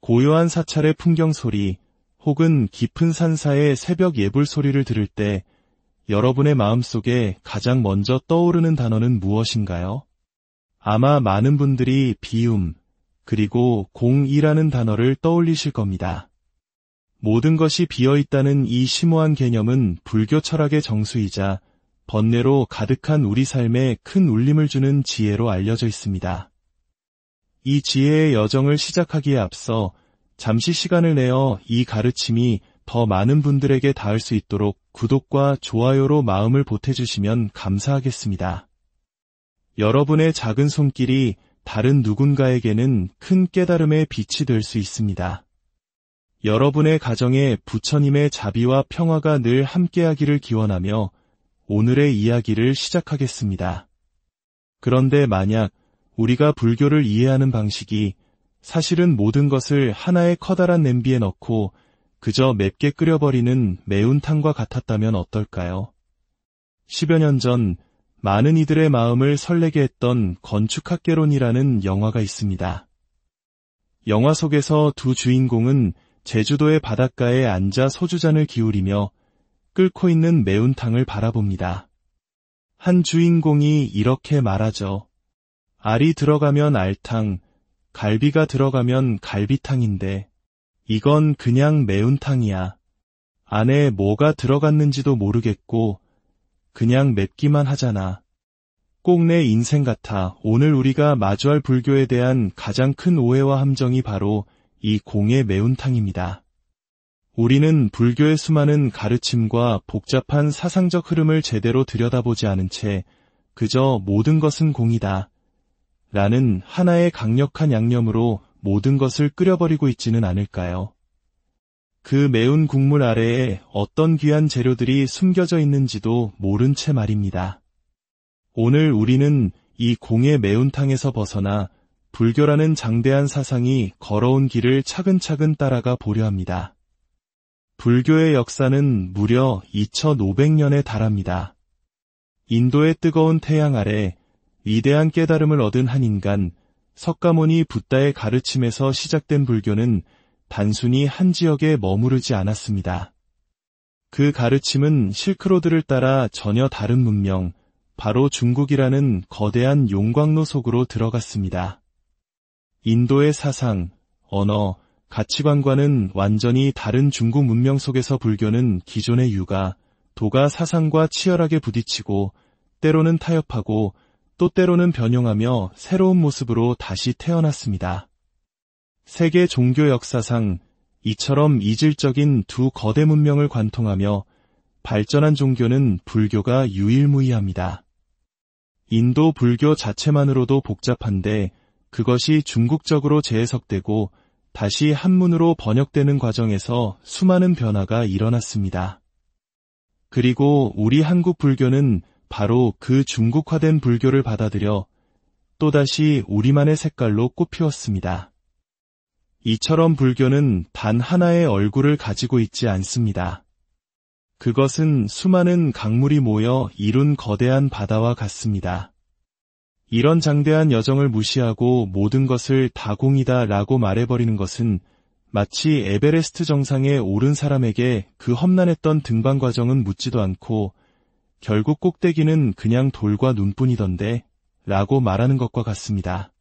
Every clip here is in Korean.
고요한 사찰의 풍경 소리, 혹은 깊은 산사의 새벽 예불 소리를 들을 때 여러분의 마음속에 가장 먼저 떠오르는 단어는 무엇인가요? 아마 많은 분들이 비움, 그리고 공이라는 단어를 떠올리실 겁니다. 모든 것이 비어있다는 이 심오한 개념은 불교 철학의 정수이자 번뇌로 가득한 우리 삶에 큰 울림을 주는 지혜로 알려져 있습니다. 이 지혜의 여정을 시작하기에 앞서 잠시 시간을 내어 이 가르침이 더 많은 분들에게 닿을 수 있도록 구독과 좋아요로 마음을 보태주시면 감사하겠습니다. 여러분의 작은 손길이 다른 누군가에게는 큰 깨달음의 빛이 될 수 있습니다. 여러분의 가정에 부처님의 자비와 평화가 늘 함께하기를 기원하며 오늘의 이야기를 시작하겠습니다. 그런데 만약 우리가 불교를 이해하는 방식이 사실은 모든 것을 하나의 커다란 냄비에 넣고 그저 맵게 끓여버리는 매운탕과 같았다면 어떨까요? 10여 년 전 많은 이들의 마음을 설레게 했던 건축학개론이라는 영화가 있습니다. 영화 속에서 두 주인공은 제주도의 바닷가에 앉아 소주잔을 기울이며 끓고 있는 매운탕을 바라봅니다. 한 주인공이 이렇게 말하죠. 알이 들어가면 알탕, 갈비가 들어가면 갈비탕인데 이건 그냥 매운탕이야. 안에 뭐가 들어갔는지도 모르겠고 그냥 맵기만 하잖아. 꼭 내 인생 같아. 오늘 우리가 마주할 불교에 대한 가장 큰 오해와 함정이 바로 이 공의 매운탕입니다. 우리는 불교의 수많은 가르침과 복잡한 사상적 흐름을 제대로 들여다보지 않은 채 그저 모든 것은 공이다 라는 하나의 강력한 양념으로 모든 것을 끓여버리고 있지는 않을까요? 그 매운 국물 아래에 어떤 귀한 재료들이 숨겨져 있는지도 모른 채 말입니다. 오늘 우리는 이 공의 매운탕에서 벗어나 불교라는 장대한 사상이 걸어온 길을 차근차근 따라가 보려 합니다. 불교의 역사는 무려 2500년에 달합니다. 인도의 뜨거운 태양 아래 위대한 깨달음을 얻은 한 인간, 석가모니 붓다의 가르침에서 시작된 불교는 단순히 한 지역에 머무르지 않았습니다. 그 가르침은 실크로드를 따라 전혀 다른 문명, 바로 중국이라는 거대한 용광로 속으로 들어갔습니다. 인도의 사상, 언어, 가치관과는 완전히 다른 중국 문명 속에서 불교는 기존의 유가, 도가 사상과 치열하게 부딪히고 때로는 타협하고 또 때로는 변형하며 새로운 모습으로 다시 태어났습니다. 세계 종교 역사상 이처럼 이질적인 두 거대 문명을 관통하며 발전한 종교는 불교가 유일무이합니다. 인도 불교 자체만으로도 복잡한데 그것이 중국적으로 재해석되고 다시 한문으로 번역되는 과정에서 수많은 변화가 일어났습니다. 그리고 우리 한국 불교는 바로 그 중국화된 불교를 받아들여 또다시 우리만의 색깔로 꽃피웠습니다. 이처럼 불교는 단 하나의 얼굴을 가지고 있지 않습니다. 그것은 수많은 강물이 모여 이룬 거대한 바다와 같습니다. 이런 장대한 여정을 무시하고 모든 것을 다 공이다 라고 말해버리는 것은 마치 에베레스트 정상에 오른 사람에게 그 험난했던 등반 과정은 묻지도 않고 결국 꼭대기는 그냥 돌과 눈뿐이던데 라고 말하는 것과 같습니다.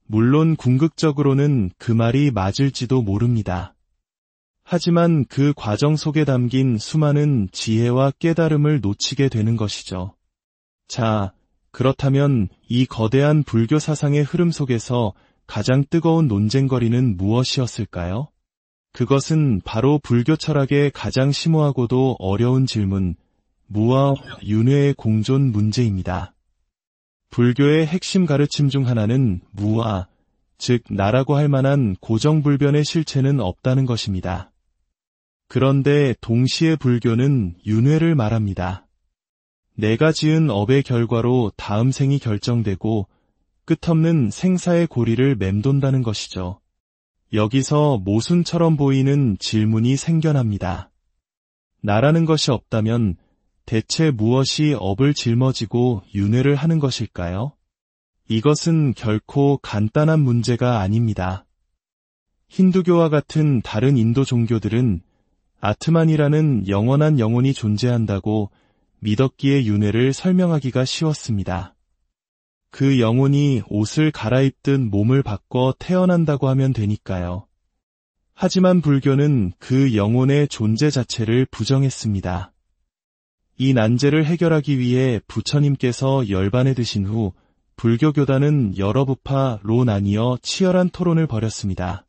물론 궁극적으로는 그 말이 맞을지도 모릅니다. 하지만 그 과정 속에 담긴 수많은 지혜와 깨달음을 놓치게 되는 것이죠. 자, 그렇다면 이 거대한 불교 사상의 흐름 속에서 가장 뜨거운 논쟁거리는 무엇이었을까요? 그것은 바로 불교 철학의 가장 심오하고도 어려운 질문, 무와 윤회의 공존 문제입니다. 불교의 핵심 가르침 중 하나는 무아, 즉 나라고 할 만한 고정불변의 실체는 없다는 것입니다. 그런데 동시에 불교는 윤회를 말합니다. 내가 지은 업의 결과로 다음 생이 결정되고 끝없는 생사의 고리를 맴돈다는 것이죠. 여기서 모순처럼 보이는 질문이 생겨납니다. 나라는 것이 없다면 대체 무엇이 업을 짊어지고 윤회를 하는 것일까요? 이것은 결코 간단한 문제가 아닙니다. 힌두교와 같은 다른 인도 종교들은 아트만이라는 영원한 영혼이 존재한다고 믿었기에 윤회를 설명하기가 쉬웠습니다. 그 영혼이 옷을 갈아입듯 몸을 바꿔 태어난다고 하면 되니까요. 하지만 불교는 그 영혼의 존재 자체를 부정했습니다. 이 난제를 해결하기 위해 부처님께서 열반에 드신 후 불교 교단은 여러 부파로 나뉘어 치열한 토론을 벌였습니다.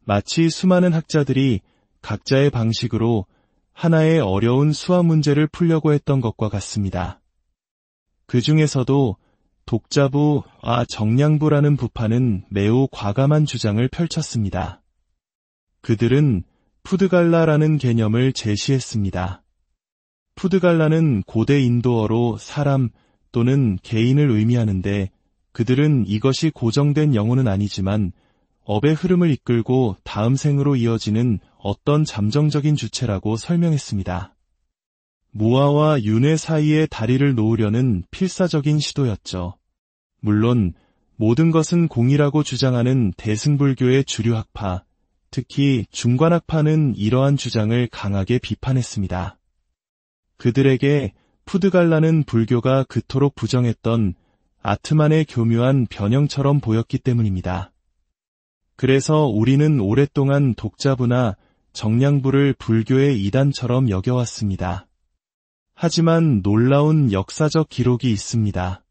마치 수많은 학자들이 각자의 방식으로 하나의 어려운 수학 문제를 풀려고 했던 것과 같습니다. 그 중에서도 독자부와 정량부라는 부파는 매우 과감한 주장을 펼쳤습니다. 그들은 푸드갈라라는 개념을 제시했습니다. 푸드갈라는 고대 인도어로 사람 또는 개인을 의미하는데 그들은 이것이 고정된 영혼은 아니지만 업의 흐름을 이끌고 다음 생으로 이어지는 어떤 잠정적인 주체라고 설명했습니다. 무아와 윤회 사이에 다리를 놓으려는 필사적인 시도였죠. 물론 모든 것은 공이라고 주장하는 대승불교의 주류 학파, 특히 중관학파는 이러한 주장을 강하게 비판했습니다. 그들에게 푸드갈라는 불교가 그토록 부정했던 아트만의 교묘한 변형처럼 보였기 때문입니다. 그래서 우리는 오랫동안 독자부나 정량부를 불교의 이단처럼 여겨왔습니다. 하지만 놀라운 역사적 기록이 있습니다.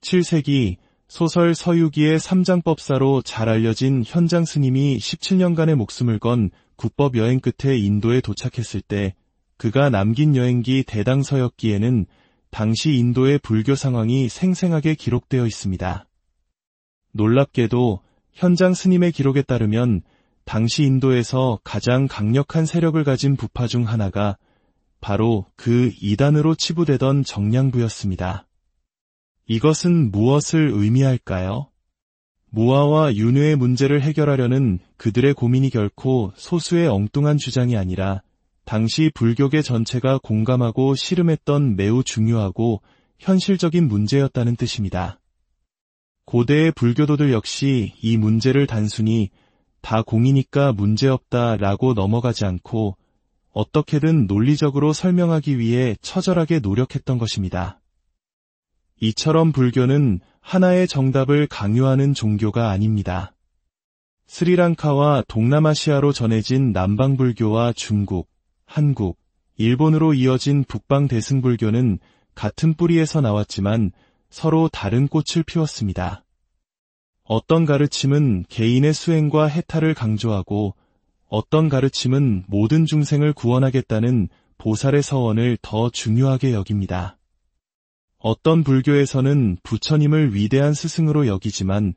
7세기 소설 서유기의 삼장법사로 잘 알려진 현장 스님이 17년간의 목숨을 건 국법 여행 끝에 인도에 도착했을 때 그가 남긴 여행기 대당서역기에는 당시 인도의 불교 상황이 생생하게 기록되어 있습니다. 놀랍게도 현장 스님의 기록에 따르면 당시 인도에서 가장 강력한 세력을 가진 부파 중 하나가 바로 그 이단으로 치부되던 정량부였습니다. 이것은 무엇을 의미할까요? 무아와 윤회의 문제를 해결하려는 그들의 고민이 결코 소수의 엉뚱한 주장이 아니라 당시 불교계 전체가 공감하고 씨름했던 매우 중요하고 현실적인 문제였다는 뜻입니다. 고대의 불교도들 역시 이 문제를 단순히 다 공이니까 문제없다라고 넘어가지 않고 어떻게든 논리적으로 설명하기 위해 처절하게 노력했던 것입니다. 이처럼 불교는 하나의 정답을 강요하는 종교가 아닙니다. 스리랑카와 동남아시아로 전해진 남방불교와 중국, 한국, 일본으로 이어진 북방 대승불교는 같은 뿌리에서 나왔지만 서로 다른 꽃을 피웠습니다. 어떤 가르침은 개인의 수행과 해탈을 강조하고 어떤 가르침은 모든 중생을 구원하겠다는 보살의 서원을 더 중요하게 여깁니다. 어떤 불교에서는 부처님을 위대한 스승으로 여기지만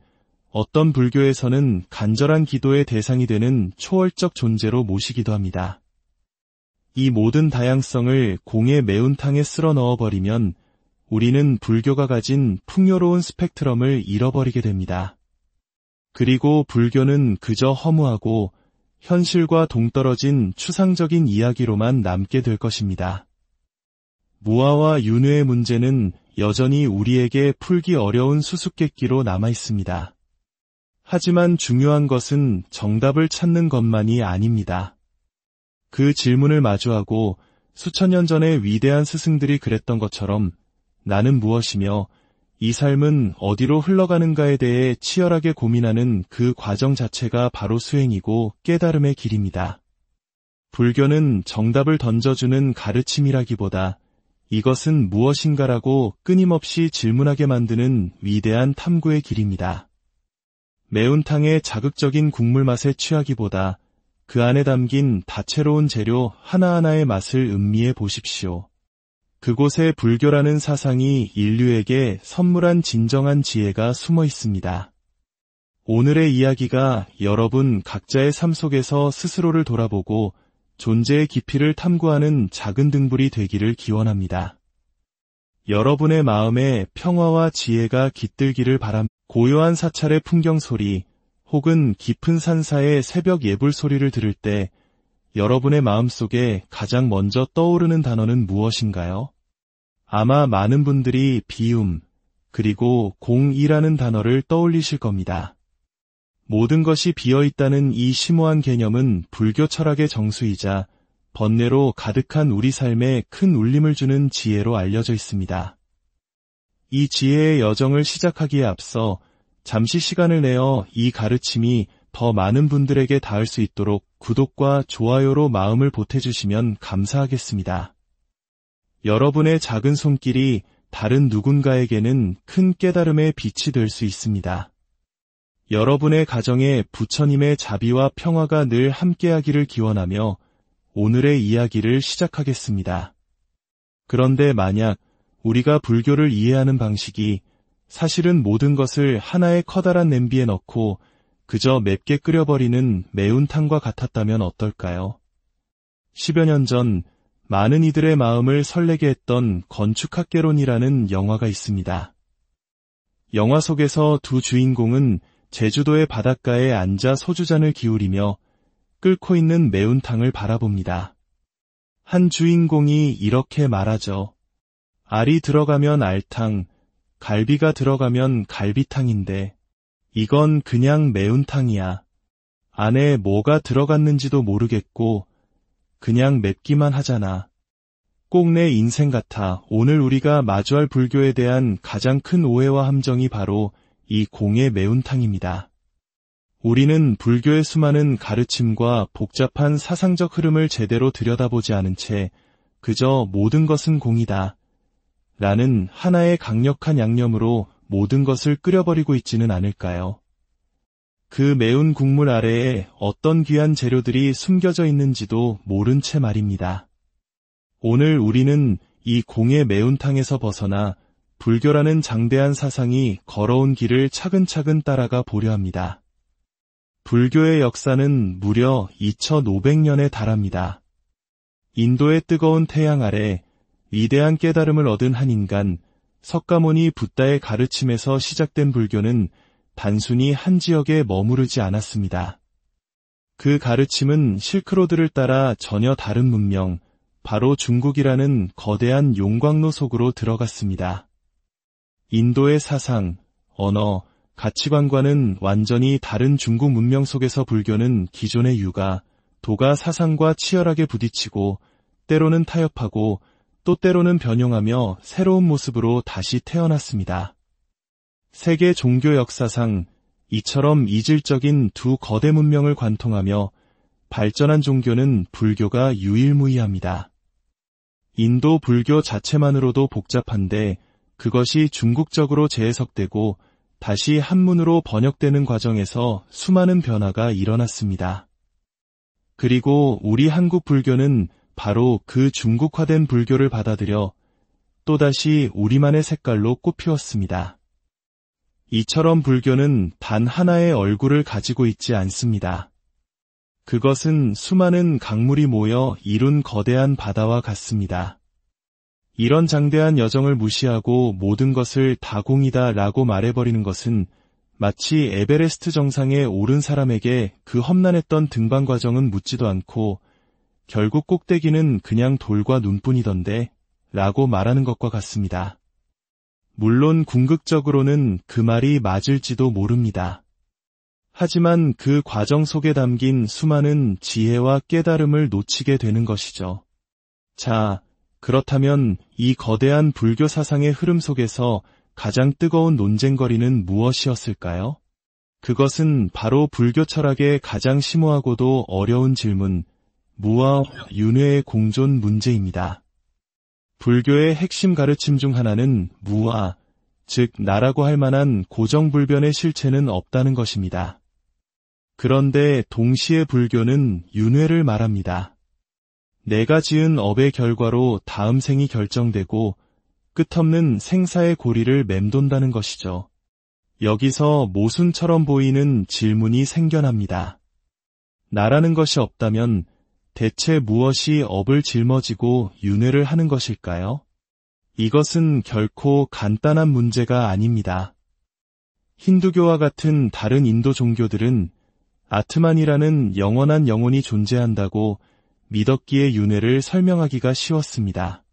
어떤 불교에서는 간절한 기도의 대상이 되는 초월적 존재로 모시기도 합니다. 이 모든 다양성을 공의 매운탕에 쓸어 넣어버리면 우리는 불교가 가진 풍요로운 스펙트럼을 잃어버리게 됩니다. 그리고 불교는 그저 허무하고 현실과 동떨어진 추상적인 이야기로만 남게 될 것입니다. 무아와 윤회의 문제는 여전히 우리에게 풀기 어려운 수수께끼로 남아 있습니다. 하지만 중요한 것은 정답을 찾는 것만이 아닙니다. 그 질문을 마주하고 수천 년 전의 위대한 스승들이 그랬던 것처럼 나는 무엇이며 이 삶은 어디로 흘러가는가에 대해 치열하게 고민하는 그 과정 자체가 바로 수행이고 깨달음의 길입니다. 불교는 정답을 던져주는 가르침이라기보다 이것은 무엇인가라고 끊임없이 질문하게 만드는 위대한 탐구의 길입니다. 매운탕의 자극적인 국물 맛에 취하기보다 그 안에 담긴 다채로운 재료 하나하나의 맛을 음미해 보십시오. 그곳에 불교라는 사상이 인류에게 선물한 진정한 지혜가 숨어 있습니다. 오늘의 이야기가 여러분 각자의 삶 속에서 스스로를 돌아보고 존재의 깊이를 탐구하는 작은 등불이 되기를 기원합니다. 여러분의 마음에 평화와 지혜가 깃들기를 바랍니다. 고요한 사찰의 풍경 소리 혹은 깊은 산사의 새벽 예불 소리를 들을 때 여러분의 마음속에 가장 먼저 떠오르는 단어는 무엇인가요? 아마 많은 분들이 비움, 그리고 공이라는 단어를 떠올리실 겁니다. 모든 것이 비어있다는 이 심오한 개념은 불교 철학의 정수이자 번뇌로 가득한 우리 삶에 큰 울림을 주는 지혜로 알려져 있습니다. 이 지혜의 여정을 시작하기에 앞서 잠시 시간을 내어 이 가르침이 더 많은 분들에게 닿을 수 있도록 구독과 좋아요로 마음을 보태주시면 감사하겠습니다. 여러분의 작은 손길이 다른 누군가에게는 큰 깨달음의 빛이 될 수 있습니다. 여러분의 가정에 부처님의 자비와 평화가 늘 함께하기를 기원하며 오늘의 이야기를 시작하겠습니다. 그런데 만약 우리가 불교를 이해하는 방식이 사실은 모든 것을 하나의 커다란 냄비에 넣고 그저 맵게 끓여버리는 매운탕과 같았다면 어떨까요? 10여 년 전 많은 이들의 마음을 설레게 했던 건축학개론이라는 영화가 있습니다. 영화 속에서 두 주인공은 제주도의 바닷가에 앉아 소주잔을 기울이며 끓고 있는 매운탕을 바라봅니다. 한 주인공이 이렇게 말하죠. 알이 들어가면 알탕, 갈비가 들어가면 갈비탕인데 이건 그냥 매운탕이야. 안에 뭐가 들어갔는지도 모르겠고 그냥 맵기만 하잖아. 꼭 내 인생 같아. 오늘 우리가 마주할 불교에 대한 가장 큰 오해와 함정이 바로 이 공의 매운탕입니다. 우리는 불교의 수많은 가르침과 복잡한 사상적 흐름을 제대로 들여다보지 않은 채 그저 모든 것은 공이다 라는 하나의 강력한 양념으로 모든 것을 끓여버리고 있지는 않을까요? 그 매운 국물 아래에 어떤 귀한 재료들이 숨겨져 있는지도 모른 채 말입니다. 오늘 우리는 이 공의 매운탕에서 벗어나 불교라는 장대한 사상이 걸어온 길을 차근차근 따라가 보려 합니다. 불교의 역사는 무려 2500년에 달합니다. 인도의 뜨거운 태양 아래 위대한 깨달음을 얻은 한 인간, 석가모니 붓다의 가르침에서 시작된 불교는 단순히 한 지역에 머무르지 않았습니다. 그 가르침은 실크로드를 따라 전혀 다른 문명, 바로 중국이라는 거대한 용광로 속으로 들어갔습니다. 인도의 사상, 언어, 가치관과는 완전히 다른 중국 문명 속에서 불교는 기존의 유가, 도가 사상과 치열하게 부딪히고 때로는 타협하고 또 때로는 변형하며 새로운 모습으로 다시 태어났습니다. 세계 종교 역사상 이처럼 이질적인 두 거대 문명을 관통하며 발전한 종교는 불교가 유일무이합니다. 인도 불교 자체만으로도 복잡한데 그것이 중국적으로 재해석되고 다시 한문으로 번역되는 과정에서 수많은 변화가 일어났습니다. 그리고 우리 한국 불교는 바로 그 중국화된 불교를 받아들여 또다시 우리만의 색깔로 꽃피웠습니다. 이처럼 불교는 단 하나의 얼굴을 가지고 있지 않습니다. 그것은 수많은 강물이 모여 이룬 거대한 바다와 같습니다. 이런 장대한 여정을 무시하고 모든 것을 다 공이다 라고 말해버리는 것은 마치 에베레스트 정상에 오른 사람에게 그 험난했던 등반 과정은 묻지도 않고 결국 꼭대기는 그냥 돌과 눈뿐이던데 라고 말하는 것과 같습니다. 물론 궁극적으로는 그 말이 맞을지도 모릅니다. 하지만 그 과정 속에 담긴 수많은 지혜와 깨달음을 놓치게 되는 것이죠. 자, 그렇다면 이 거대한 불교 사상의 흐름 속에서 가장 뜨거운 논쟁거리는 무엇이었을까요? 그것은 바로 불교 철학의 가장 심오하고도 어려운 질문, 무와 윤회의 공존 문제입니다. 불교의 핵심 가르침 중 하나는 무아, 즉 나라고 할 만한 고정불변의 실체는 없다는 것입니다. 그런데 동시에 불교는 윤회를 말합니다. 내가 지은 업의 결과로 다음 생이 결정되고 끝없는 생사의 고리를 맴돈다는 것이죠. 여기서 모순처럼 보이는 질문이 생겨납니다. 나라는 것이 없다면 대체 무엇이 업을 짊어지고 윤회를 하는 것일까요? 이것은 결코 간단한 문제가 아닙니다. 힌두교와 같은 다른 인도 종교들은 아트만이라는 영원한 영혼이 존재한다고 믿었기에 윤회를 설명하기가 쉬웠습니다.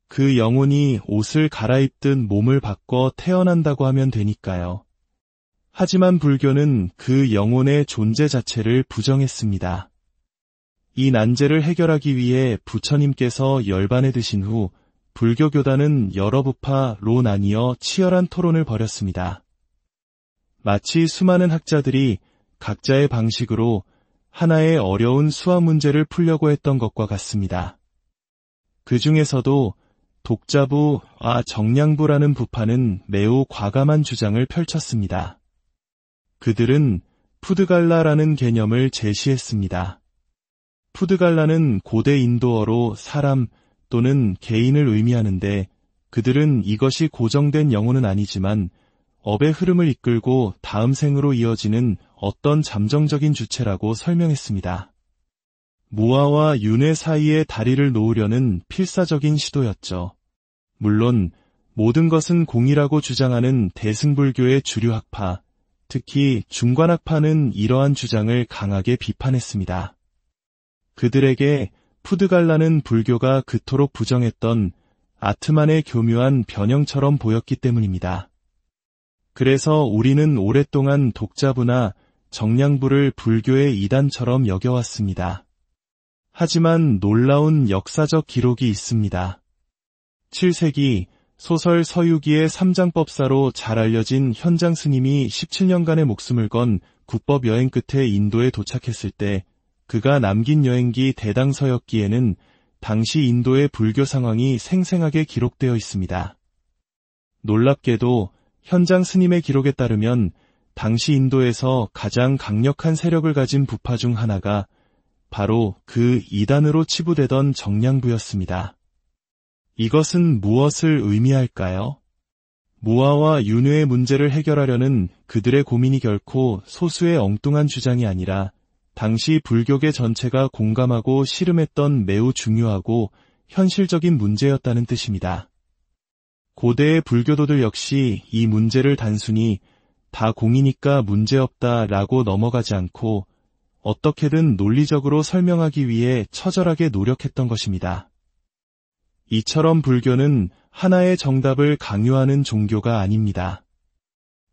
그 영혼이 옷을 갈아입든 몸을 바꿔 태어난다고 하면 되니까요. 하지만 불교는 그 영혼의 존재 자체를 부정했습니다. 이 난제를 해결하기 위해 부처님께서 열반에 드신 후 불교 교단은 여러 부파로 나뉘어 치열한 토론을 벌였습니다. 마치 수많은 학자들이 각자의 방식으로 하나의 어려운 수학 문제를 풀려고 했던 것과 같습니다. 그 중에서도 독자부와 정량부라는 부파는 매우 과감한 주장을 펼쳤습니다. 그들은 푸드갈라라는 개념을 제시했습니다. 푸드갈라는 고대 인도어로 사람 또는 개인을 의미하는데 그들은 이것이 고정된 영혼은 아니지만 업의 흐름을 이끌고 다음 생으로 이어지는 어떤 잠정적인 주체라고 설명했습니다. 무아와 윤회 사이에 다리를 놓으려는 필사적인 시도였죠. 물론 모든 것은 공이라고 주장하는 대승불교의 주류 학파, 특히 중관학파는 이러한 주장을 강하게 비판했습니다. 그들에게 푸드갈라는 불교가 그토록 부정했던 아트만의 교묘한 변형처럼 보였기 때문입니다. 그래서 우리는 오랫동안 독자부나 정량부를 불교의 이단처럼 여겨왔습니다. 하지만 놀라운 역사적 기록이 있습니다. 7세기 소설 서유기의 삼장법사로 잘 알려진 현장 스님이 17년간의 목숨을 건 국법 여행 끝에 인도에 도착했을 때 그가 남긴 여행기 대당서역기에는 당시 인도의 불교 상황이 생생하게 기록되어 있습니다. 놀랍게도 현장 스님의 기록에 따르면 당시 인도에서 가장 강력한 세력을 가진 부파 중 하나가 바로 그 이단으로 치부되던 정량부였습니다. 이것은 무엇을 의미할까요? 무아와 윤회의 문제를 해결하려는 그들의 고민이 결코 소수의 엉뚱한 주장이 아니라 당시 불교계 전체가 공감하고 씨름했던 매우 중요하고 현실적인 문제였다는 뜻입니다. 고대의 불교도들 역시 이 문제를 단순히 다 공이니까 문제없다라고 넘어가지 않고 어떻게든 논리적으로 설명하기 위해 처절하게 노력했던 것입니다. 이처럼 불교는 하나의 정답을 강요하는 종교가 아닙니다.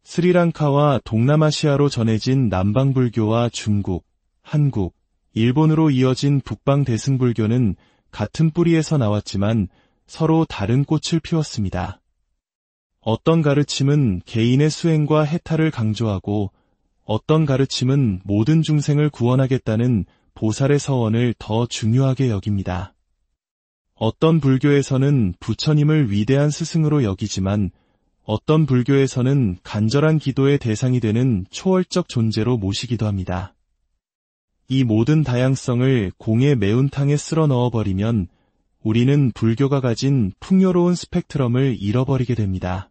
스리랑카와 동남아시아로 전해진 남방불교와 중국, 한국, 일본으로 이어진 북방 대승불교는 같은 뿌리에서 나왔지만 서로 다른 꽃을 피웠습니다. 어떤 가르침은 개인의 수행과 해탈을 강조하고 어떤 가르침은 모든 중생을 구원하겠다는 보살의 서원을 더 중요하게 여깁니다. 어떤 불교에서는 부처님을 위대한 스승으로 여기지만 어떤 불교에서는 간절한 기도의 대상이 되는 초월적 존재로 모시기도 합니다. 이 모든 다양성을 공의 매운탕에 쓸어 넣어버리면 우리는 불교가 가진 풍요로운 스펙트럼을 잃어버리게 됩니다.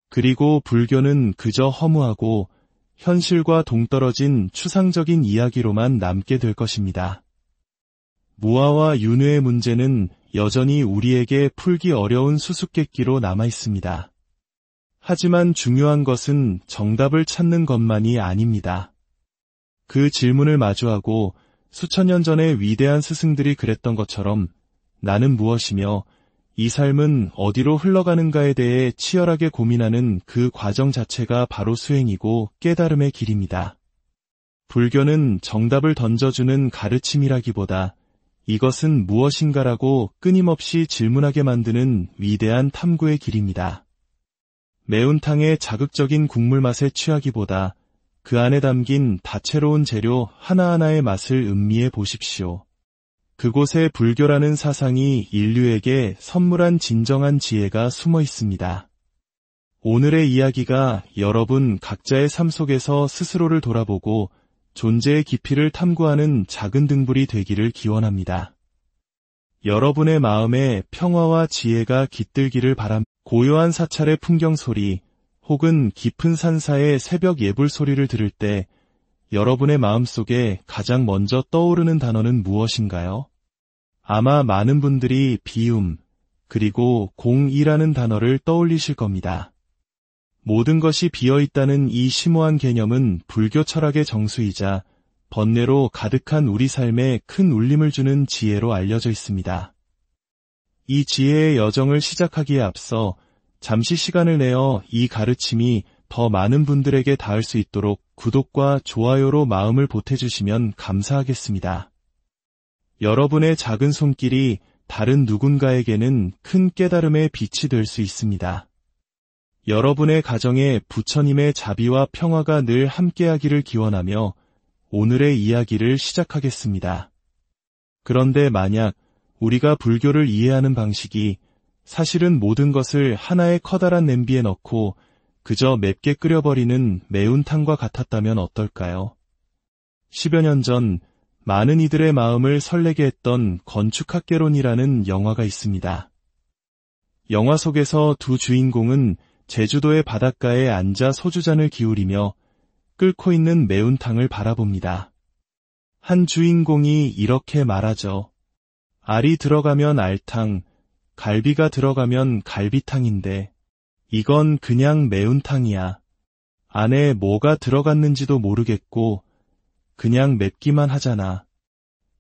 그리고 불교는 그저 허무하고 현실과 동떨어진 추상적인 이야기로만 남게 될 것입니다. 무아와 윤회의 문제는 여전히 우리에게 풀기 어려운 수수께끼로 남아있습니다. 하지만 중요한 것은 정답을 찾는 것만이 아닙니다. 그 질문을 마주하고 수천 년 전에 위대한 스승들이 그랬던 것처럼 나는 무엇이며 이 삶은 어디로 흘러가는가에 대해 치열하게 고민하는 그 과정 자체가 바로 수행이고 깨달음의 길입니다. 불교는 정답을 던져주는 가르침이라기보다 이것은 무엇인가라고 끊임없이 질문하게 만드는 위대한 탐구의 길입니다. 매운탕의 자극적인 국물 맛에 취하기보다 그 안에 담긴 다채로운 재료 하나하나의 맛을 음미해 보십시오. 그곳에 불교라는 사상이 인류에게 선물한 진정한 지혜가 숨어 있습니다. 오늘의 이야기가 여러분 각자의 삶 속에서 스스로를 돌아보고 존재의 깊이를 탐구하는 작은 등불이 되기를 기원합니다. 여러분의 마음에 평화와 지혜가 깃들기를 바랍니다. 고요한 사찰의 풍경 소리 혹은 깊은 산사의 새벽 예불 소리를 들을 때 여러분의 마음속에 가장 먼저 떠오르는 단어는 무엇인가요? 아마 많은 분들이 비움, 그리고 공이라는 단어를 떠올리실 겁니다. 모든 것이 비어있다는 이 심오한 개념은 불교 철학의 정수이자 번뇌로 가득한 우리 삶에 큰 울림을 주는 지혜로 알려져 있습니다. 이 지혜의 여정을 시작하기에 앞서 잠시 시간을 내어 이 가르침이 더 많은 분들에게 닿을 수 있도록 구독과 좋아요로 마음을 보태주시면 감사하겠습니다. 여러분의 작은 손길이 다른 누군가에게는 큰 깨달음의 빛이 될 수 있습니다. 여러분의 가정에 부처님의 자비와 평화가 늘 함께하기를 기원하며 오늘의 이야기를 시작하겠습니다. 그런데 만약 우리가 불교를 이해하는 방식이 사실은 모든 것을 하나의 커다란 냄비에 넣고 그저 맵게 끓여버리는 매운탕과 같았다면 어떨까요? 10여 년 전 많은 이들의 마음을 설레게 했던 건축학개론이라는 영화가 있습니다. 영화 속에서 두 주인공은 제주도의 바닷가에 앉아 소주잔을 기울이며 끓고 있는 매운탕을 바라봅니다. 한 주인공이 이렇게 말하죠. 알이 들어가면 알탕, 갈비가 들어가면 갈비탕인데 이건 그냥 매운탕이야. 안에 뭐가 들어갔는지도 모르겠고 그냥 맵기만 하잖아.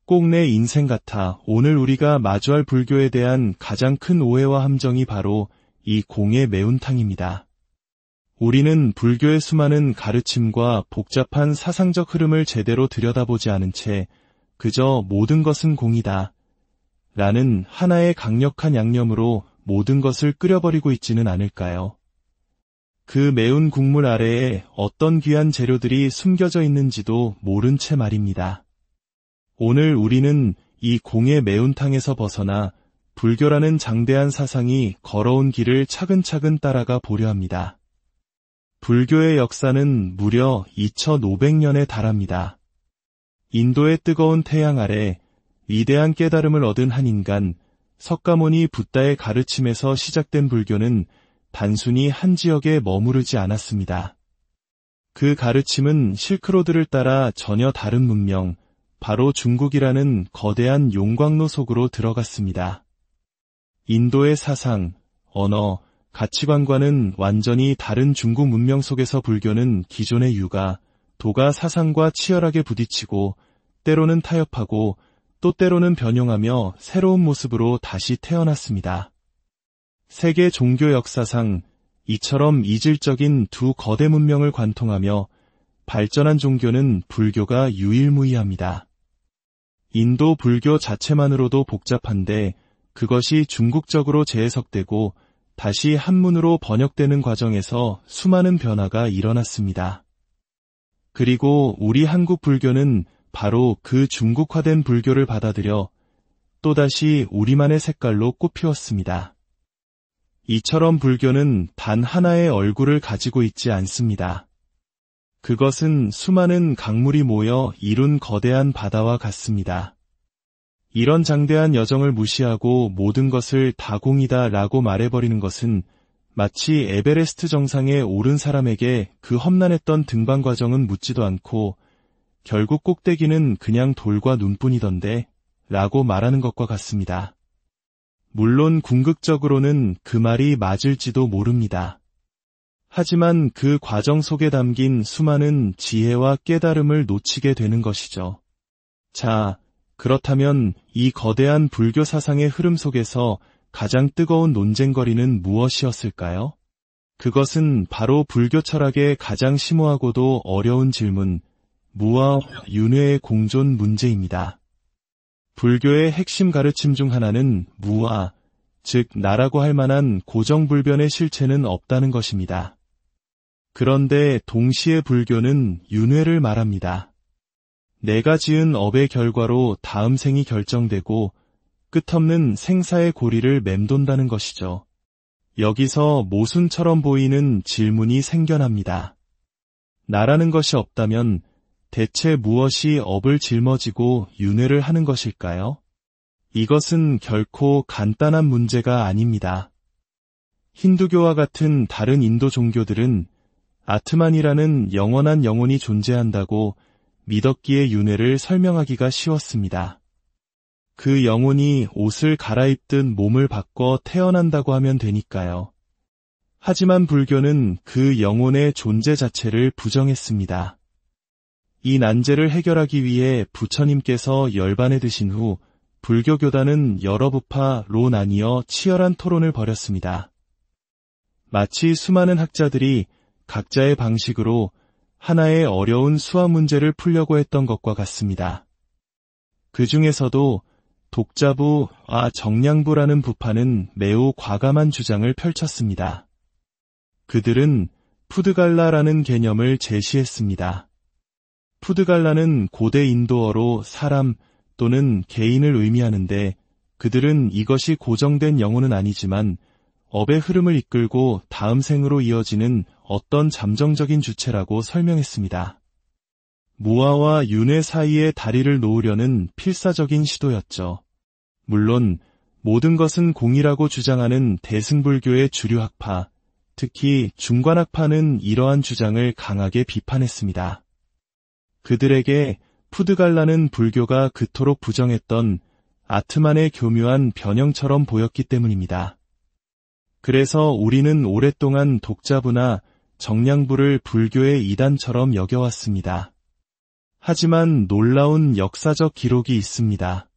꼭 내 인생 같아. 오늘 우리가 마주할 불교에 대한 가장 큰 오해와 함정이 바로 이 공의 매운탕입니다. 우리는 불교의 수많은 가르침과 복잡한 사상적 흐름을 제대로 들여다보지 않은 채 그저 모든 것은 공이다 라는 하나의 강력한 양념으로 모든 것을 끓여버리고 있지는 않을까요? 그 매운 국물 아래에 어떤 귀한 재료들이 숨겨져 있는지도 모른 채 말입니다. 오늘 우리는 이 공의 매운탕에서 벗어나 불교라는 장대한 사상이 걸어온 길을 차근차근 따라가 보려 합니다. 불교의 역사는 무려 2500년에 달합니다. 인도의 뜨거운 태양 아래 위대한 깨달음을 얻은 한 인간, 석가모니 붓다의 가르침에서 시작된 불교는 단순히 한 지역에 머무르지 않았습니다. 그 가르침은 실크로드를 따라 전혀 다른 문명, 바로 중국이라는 거대한 용광로 속으로 들어갔습니다. 인도의 사상, 언어, 가치관과는 완전히 다른 중국 문명 속에서 불교는 기존의 유가, 도가 사상과 치열하게 부딪히고 때로는 타협하고 또 때로는 변형하며 새로운 모습으로 다시 태어났습니다. 세계 종교 역사상 이처럼 이질적인 두 거대 문명을 관통하며 발전한 종교는 불교가 유일무이합니다. 인도 불교 자체만으로도 복잡한데 그것이 중국적으로 재해석되고 다시 한문으로 번역되는 과정에서 수많은 변화가 일어났습니다. 그리고 우리 한국 불교는 바로 그 중국화된 불교를 받아들여 또다시 우리만의 색깔로 꽃피웠습니다. 이처럼 불교는 단 하나의 얼굴을 가지고 있지 않습니다. 그것은 수많은 강물이 모여 이룬 거대한 바다와 같습니다. 이런 장대한 여정을 무시하고 모든 것을 다공이다 라고 말해버리는 것은 마치 에베레스트 정상에 오른 사람에게 그 험난했던 등반 과정은 묻지도 않고 결국 꼭대기는 그냥 돌과 눈뿐이던데 라고 말하는 것과 같습니다. 물론 궁극적으로는 그 말이 맞을지도 모릅니다. 하지만 그 과정 속에 담긴 수많은 지혜와 깨달음을 놓치게 되는 것이죠. 자, 그렇다면 이 거대한 불교 사상의 흐름 속에서 가장 뜨거운 논쟁거리는 무엇이었을까요? 그것은 바로 불교 철학의 가장 심오하고도 어려운 질문, 무와 윤회의 공존 문제입니다. 불교의 핵심 가르침 중 하나는 무아, 즉 나라고 할 만한 고정불변의 실체는 없다는 것입니다. 그런데 동시에 불교는 윤회를 말합니다. 내가 지은 업의 결과로 다음 생이 결정되고 끝없는 생사의 고리를 맴돈다는 것이죠. 여기서 모순처럼 보이는 질문이 생겨납니다. 나라는 것이 없다면 대체 무엇이 업을 짊어지고 윤회를 하는 것일까요? 이것은 결코 간단한 문제가 아닙니다. 힌두교와 같은 다른 인도 종교들은 아트만이라는 영원한 영혼이 존재한다고 믿었기에 윤회를 설명하기가 쉬웠습니다. 그 영혼이 옷을 갈아입듯 몸을 바꿔 태어난다고 하면 되니까요. 하지만 불교는 그 영혼의 존재 자체를 부정했습니다. 이 난제를 해결하기 위해 부처님께서 열반에 드신 후 불교 교단은 여러 부파로 나뉘어 치열한 토론을 벌였습니다. 마치 수많은 학자들이 각자의 방식으로 하나의 어려운 수학 문제를 풀려고 했던 것과 같습니다. 그 중에서도 독자부와 정량부라는 부파는 매우 과감한 주장을 펼쳤습니다. 그들은 푸드갈라라는 개념을 제시했습니다. 푸드갈라는 고대 인도어로 사람 또는 개인을 의미하는데 그들은 이것이 고정된 영혼은 아니지만 업의 흐름을 이끌고 다음 생으로 이어지는 어떤 잠정적인 주체라고 설명했습니다. 무아와 윤회 사이에 다리를 놓으려는 필사적인 시도였죠. 물론 모든 것은 공이라고 주장하는 대승불교의 주류 학파, 특히 중관학파는 이러한 주장을 강하게 비판했습니다. 그들에게 푸드갈라는 불교가 그토록 부정했던 아트만의 교묘한 변형처럼 보였기 때문입니다. 그래서 우리는 오랫동안 독자부나 정량부를 불교의 이단처럼 여겨왔습니다. 하지만 놀라운 역사적 기록이 있습니다.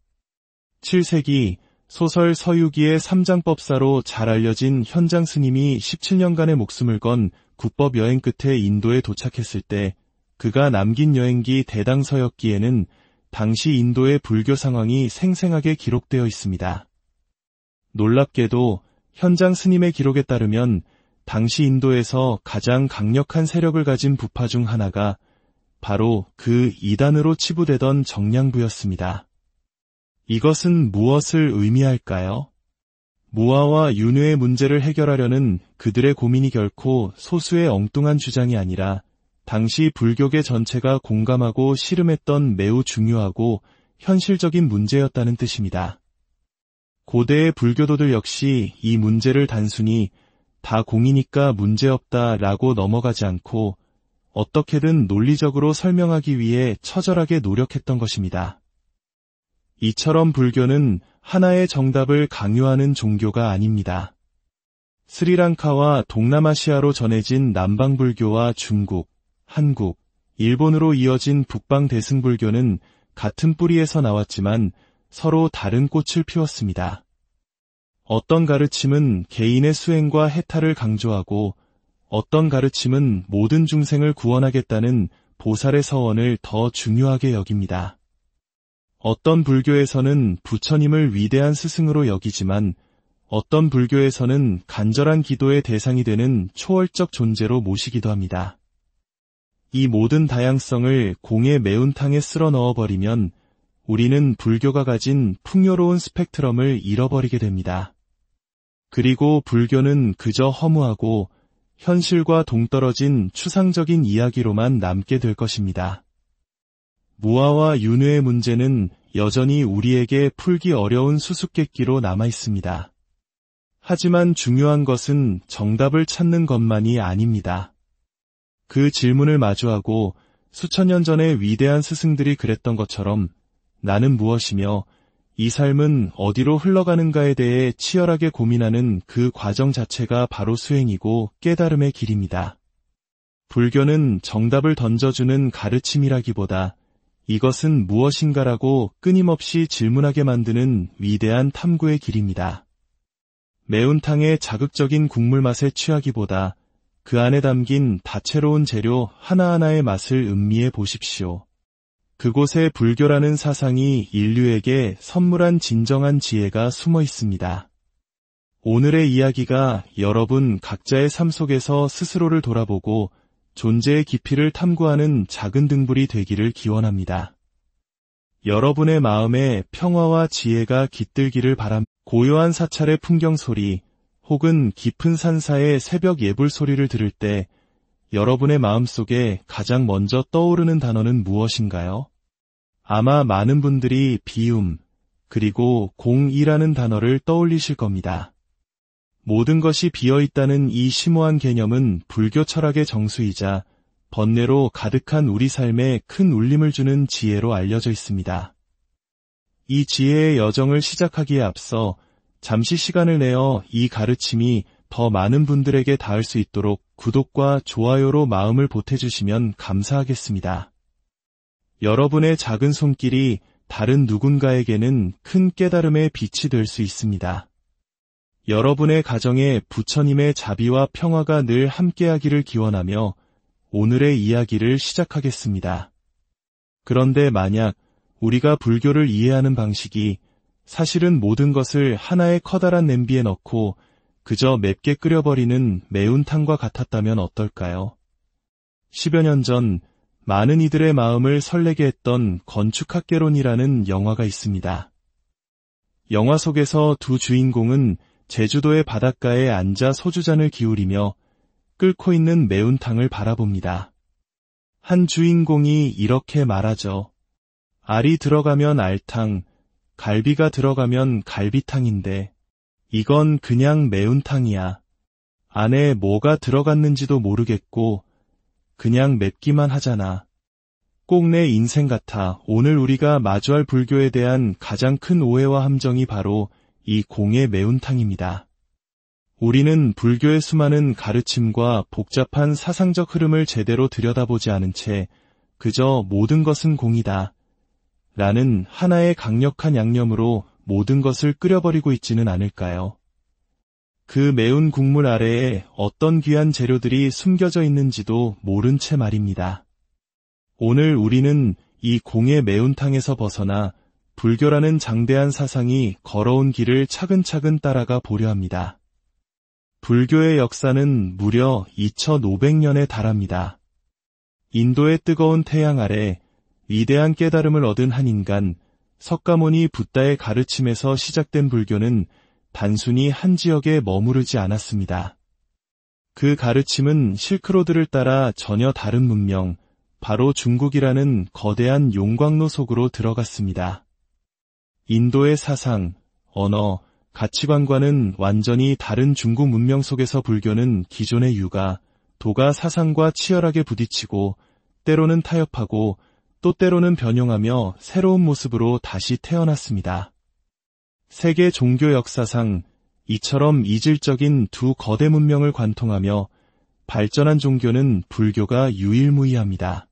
7세기 소설 서유기의 삼장법사로 잘 알려진 현장 스님이 17년간의 목숨을 건 국법 여행 끝에 인도에 도착했을 때 그가 남긴 여행기 대당서역기에는 당시 인도의 불교 상황이 생생하게 기록되어 있습니다. 놀랍게도 현장 스님의 기록에 따르면 당시 인도에서 가장 강력한 세력을 가진 부파 중 하나가 바로 그 이단으로 치부되던 정량부였습니다. 이것은 무엇을 의미할까요? 무아와 윤회의 문제를 해결하려는 그들의 고민이 결코 소수의 엉뚱한 주장이 아니라 당시 불교계 전체가 공감하고 씨름했던 매우 중요하고 현실적인 문제였다는 뜻입니다. 고대의 불교도들 역시 이 문제를 단순히 다 공이니까 문제없다라고 넘어가지 않고 어떻게든 논리적으로 설명하기 위해 처절하게 노력했던 것입니다. 이처럼 불교는 하나의 정답을 강요하는 종교가 아닙니다. 스리랑카와 동남아시아로 전해진 남방불교와 중국, 한국, 일본으로 이어진 북방 대승불교는 같은 뿌리에서 나왔지만 서로 다른 꽃을 피웠습니다. 어떤 가르침은 개인의 수행과 해탈을 강조하고 어떤 가르침은 모든 중생을 구원하겠다는 보살의 서원을 더 중요하게 여깁니다. 어떤 불교에서는 부처님을 위대한 스승으로 여기지만 어떤 불교에서는 간절한 기도의 대상이 되는 초월적 존재로 모시기도 합니다. 이 모든 다양성을 공의 매운탕에 쓸어 넣어버리면 우리는 불교가 가진 풍요로운 스펙트럼을 잃어버리게 됩니다. 그리고 불교는 그저 허무하고 현실과 동떨어진 추상적인 이야기로만 남게 될 것입니다. 무아와 윤회의 문제는 여전히 우리에게 풀기 어려운 수수께끼로 남아 있습니다. 하지만 중요한 것은 정답을 찾는 것만이 아닙니다. 그 질문을 마주하고 수천 년 전에 위대한 스승들이 그랬던 것처럼 나는 무엇이며 이 삶은 어디로 흘러가는가에 대해 치열하게 고민하는 그 과정 자체가 바로 수행이고 깨달음의 길입니다. 불교는 정답을 던져주는 가르침이라기보다 이것은 무엇인가라고 끊임없이 질문하게 만드는 위대한 탐구의 길입니다. 매운탕의 자극적인 국물 맛에 취하기보다 그 안에 담긴 다채로운 재료 하나하나의 맛을 음미해 보십시오. 그곳에 불교라는 사상이 인류에게 선물한 진정한 지혜가 숨어 있습니다. 오늘의 이야기가 여러분 각자의 삶 속에서 스스로를 돌아보고 존재의 깊이를 탐구하는 작은 등불이 되기를 기원합니다. 여러분의 마음에 평화와 지혜가 깃들기를 바랍니다. 고요한 사찰의 풍경 소리 혹은 깊은 산사의 새벽 예불 소리를 들을 때 여러분의 마음속에 가장 먼저 떠오르는 단어는 무엇인가요? 아마 많은 분들이 비움, 그리고 공이라는 단어를 떠올리실 겁니다. 모든 것이 비어있다는 이 심오한 개념은 불교 철학의 정수이자 번뇌로 가득한 우리 삶에 큰 울림을 주는 지혜로 알려져 있습니다. 이 지혜의 여정을 시작하기에 앞서 잠시 시간을 내어 이 가르침이 더 많은 분들에게 닿을 수 있도록 구독과 좋아요로 마음을 보태주시면 감사하겠습니다. 여러분의 작은 손길이 다른 누군가에게는 큰 깨달음의 빛이 될 수 있습니다. 여러분의 가정에 부처님의 자비와 평화가 늘 함께하기를 기원하며 오늘의 이야기를 시작하겠습니다. 그런데 만약 우리가 불교를 이해하는 방식이 사실은 모든 것을 하나의 커다란 냄비에 넣고 그저 맵게 끓여버리는 매운탕과 같았다면 어떨까요? 10여 년 전 많은 이들의 마음을 설레게 했던 건축학개론이라는 영화가 있습니다. 영화 속에서 두 주인공은 제주도의 바닷가에 앉아 소주잔을 기울이며 끓고 있는 매운탕을 바라봅니다. 한 주인공이 이렇게 말하죠. 알이 들어가면 알탕, 갈비가 들어가면 갈비탕인데 이건 그냥 매운탕이야. 안에 뭐가 들어갔는지도 모르겠고 그냥 맵기만 하잖아. 꼭 내 인생 같아. 오늘 우리가 마주할 불교에 대한 가장 큰 오해와 함정이 바로 이 공의 매운탕입니다. 우리는 불교의 수많은 가르침과 복잡한 사상적 흐름을 제대로 들여다보지 않은 채 그저 모든 것은 공이다 라는 하나의 강력한 양념으로 모든 것을 끓여버리고 있지는 않을까요? 그 매운 국물 아래에 어떤 귀한 재료들이 숨겨져 있는지도 모른 채 말입니다. 오늘 우리는 이 공의 매운탕에서 벗어나 불교라는 장대한 사상이 걸어온 길을 차근차근 따라가 보려 합니다. 불교의 역사는 무려 2500년에 달합니다. 인도의 뜨거운 태양 아래 위대한 깨달음을 얻은 한 인간, 석가모니 붓다의 가르침에서 시작된 불교는 단순히 한 지역에 머무르지 않았습니다. 그 가르침은 실크로드를 따라 전혀 다른 문명, 바로 중국이라는 거대한 용광로 속으로 들어갔습니다. 인도의 사상, 언어, 가치관과는 완전히 다른 중국 문명 속에서 불교는 기존의 유가, 도가 사상과 치열하게 부딪히고 때로는 타협하고 또 때로는 변형하며 새로운 모습으로 다시 태어났습니다. 세계 종교 역사상 이처럼 이질적인 두 거대 문명을 관통하며 발전한 종교는 불교가 유일무이합니다.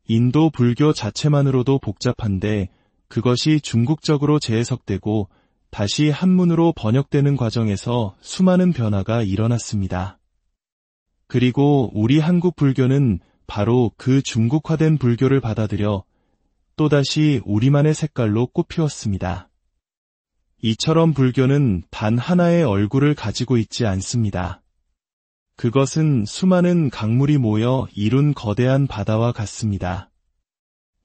인도 불교 자체만으로도 복잡한데 그것이 중국적으로 재해석되고 다시 한문으로 번역되는 과정에서 수많은 변화가 일어났습니다. 그리고 우리 한국 불교는 바로 그 중국화된 불교를 받아들여 또다시 우리만의 색깔로 꽃피웠습니다. 이처럼 불교는 단 하나의 얼굴을 가지고 있지 않습니다. 그것은 수많은 강물이 모여 이룬 거대한 바다와 같습니다.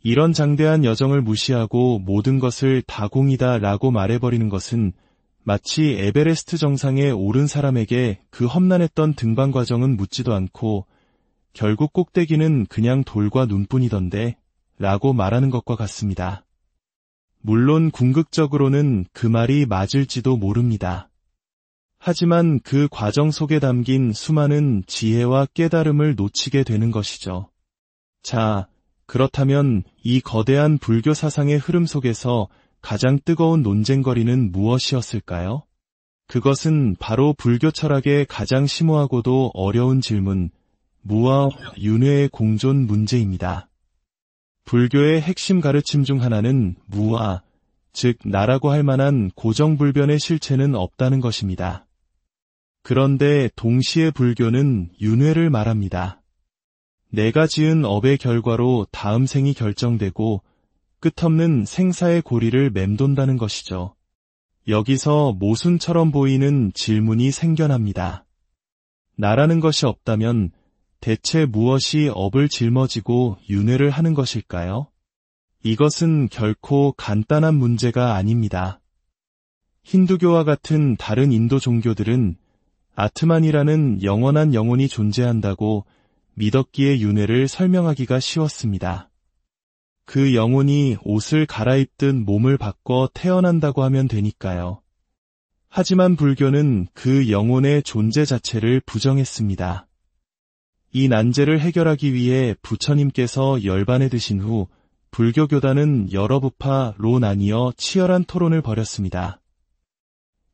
이런 장대한 여정을 무시하고 모든 것을 다 공이다 라고 말해버리는 것은 마치 에베레스트 정상에 오른 사람에게 그 험난했던 등반 과정은 묻지도 않고 결국 꼭대기는 그냥 돌과 눈뿐이던데 라고 말하는 것과 같습니다. 물론 궁극적으로는 그 말이 맞을지도 모릅니다. 하지만 그 과정 속에 담긴 수많은 지혜와 깨달음을 놓치게 되는 것이죠. 자, 그렇다면 이 거대한 불교 사상의 흐름 속에서 가장 뜨거운 논쟁거리는 무엇이었을까요? 그것은 바로 불교 철학의 가장 심오하고도 어려운 질문, 무와 윤회의 공존 문제입니다. 불교의 핵심 가르침 중 하나는 무아, 즉 나라고 할 만한 고정불변의 실체는 없다는 것입니다. 그런데 동시에 불교는 윤회를 말합니다. 내가 지은 업의 결과로 다음 생이 결정되고 끝없는 생사의 고리를 맴돈다는 것이죠. 여기서 모순처럼 보이는 질문이 생겨납니다. 나라는 것이 없다면 대체 무엇이 업을 짊어지고 윤회를 하는 것일까요? 이것은 결코 간단한 문제가 아닙니다. 힌두교와 같은 다른 인도 종교들은 아트만이라는 영원한 영혼이 존재한다고 믿었기에 윤회를 설명하기가 쉬웠습니다. 그 영혼이 옷을 갈아입듯 몸을 바꿔 태어난다고 하면 되니까요. 하지만 불교는 그 영혼의 존재 자체를 부정했습니다. 이 난제를 해결하기 위해 부처님께서 열반에 드신 후 불교 교단은 여러 부파로 나뉘어 치열한 토론을 벌였습니다.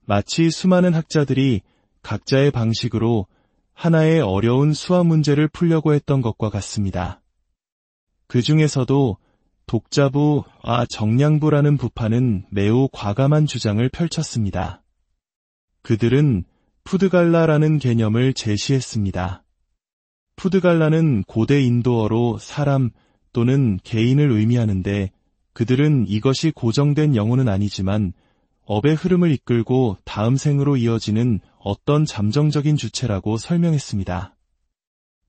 마치 수많은 학자들이 각자의 방식으로 하나의 어려운 수학 문제를 풀려고 했던 것과 같습니다. 그 중에서도 독자부와 정량부라는 부파는 매우 과감한 주장을 펼쳤습니다. 그들은 푸드갈라라는 개념을 제시했습니다. 푸드갈라는 고대 인도어로 사람 또는 개인을 의미하는데 그들은 이것이 고정된 영혼은 아니지만 업의 흐름을 이끌고 다음 생으로 이어지는 어떤 잠정적인 주체라고 설명했습니다.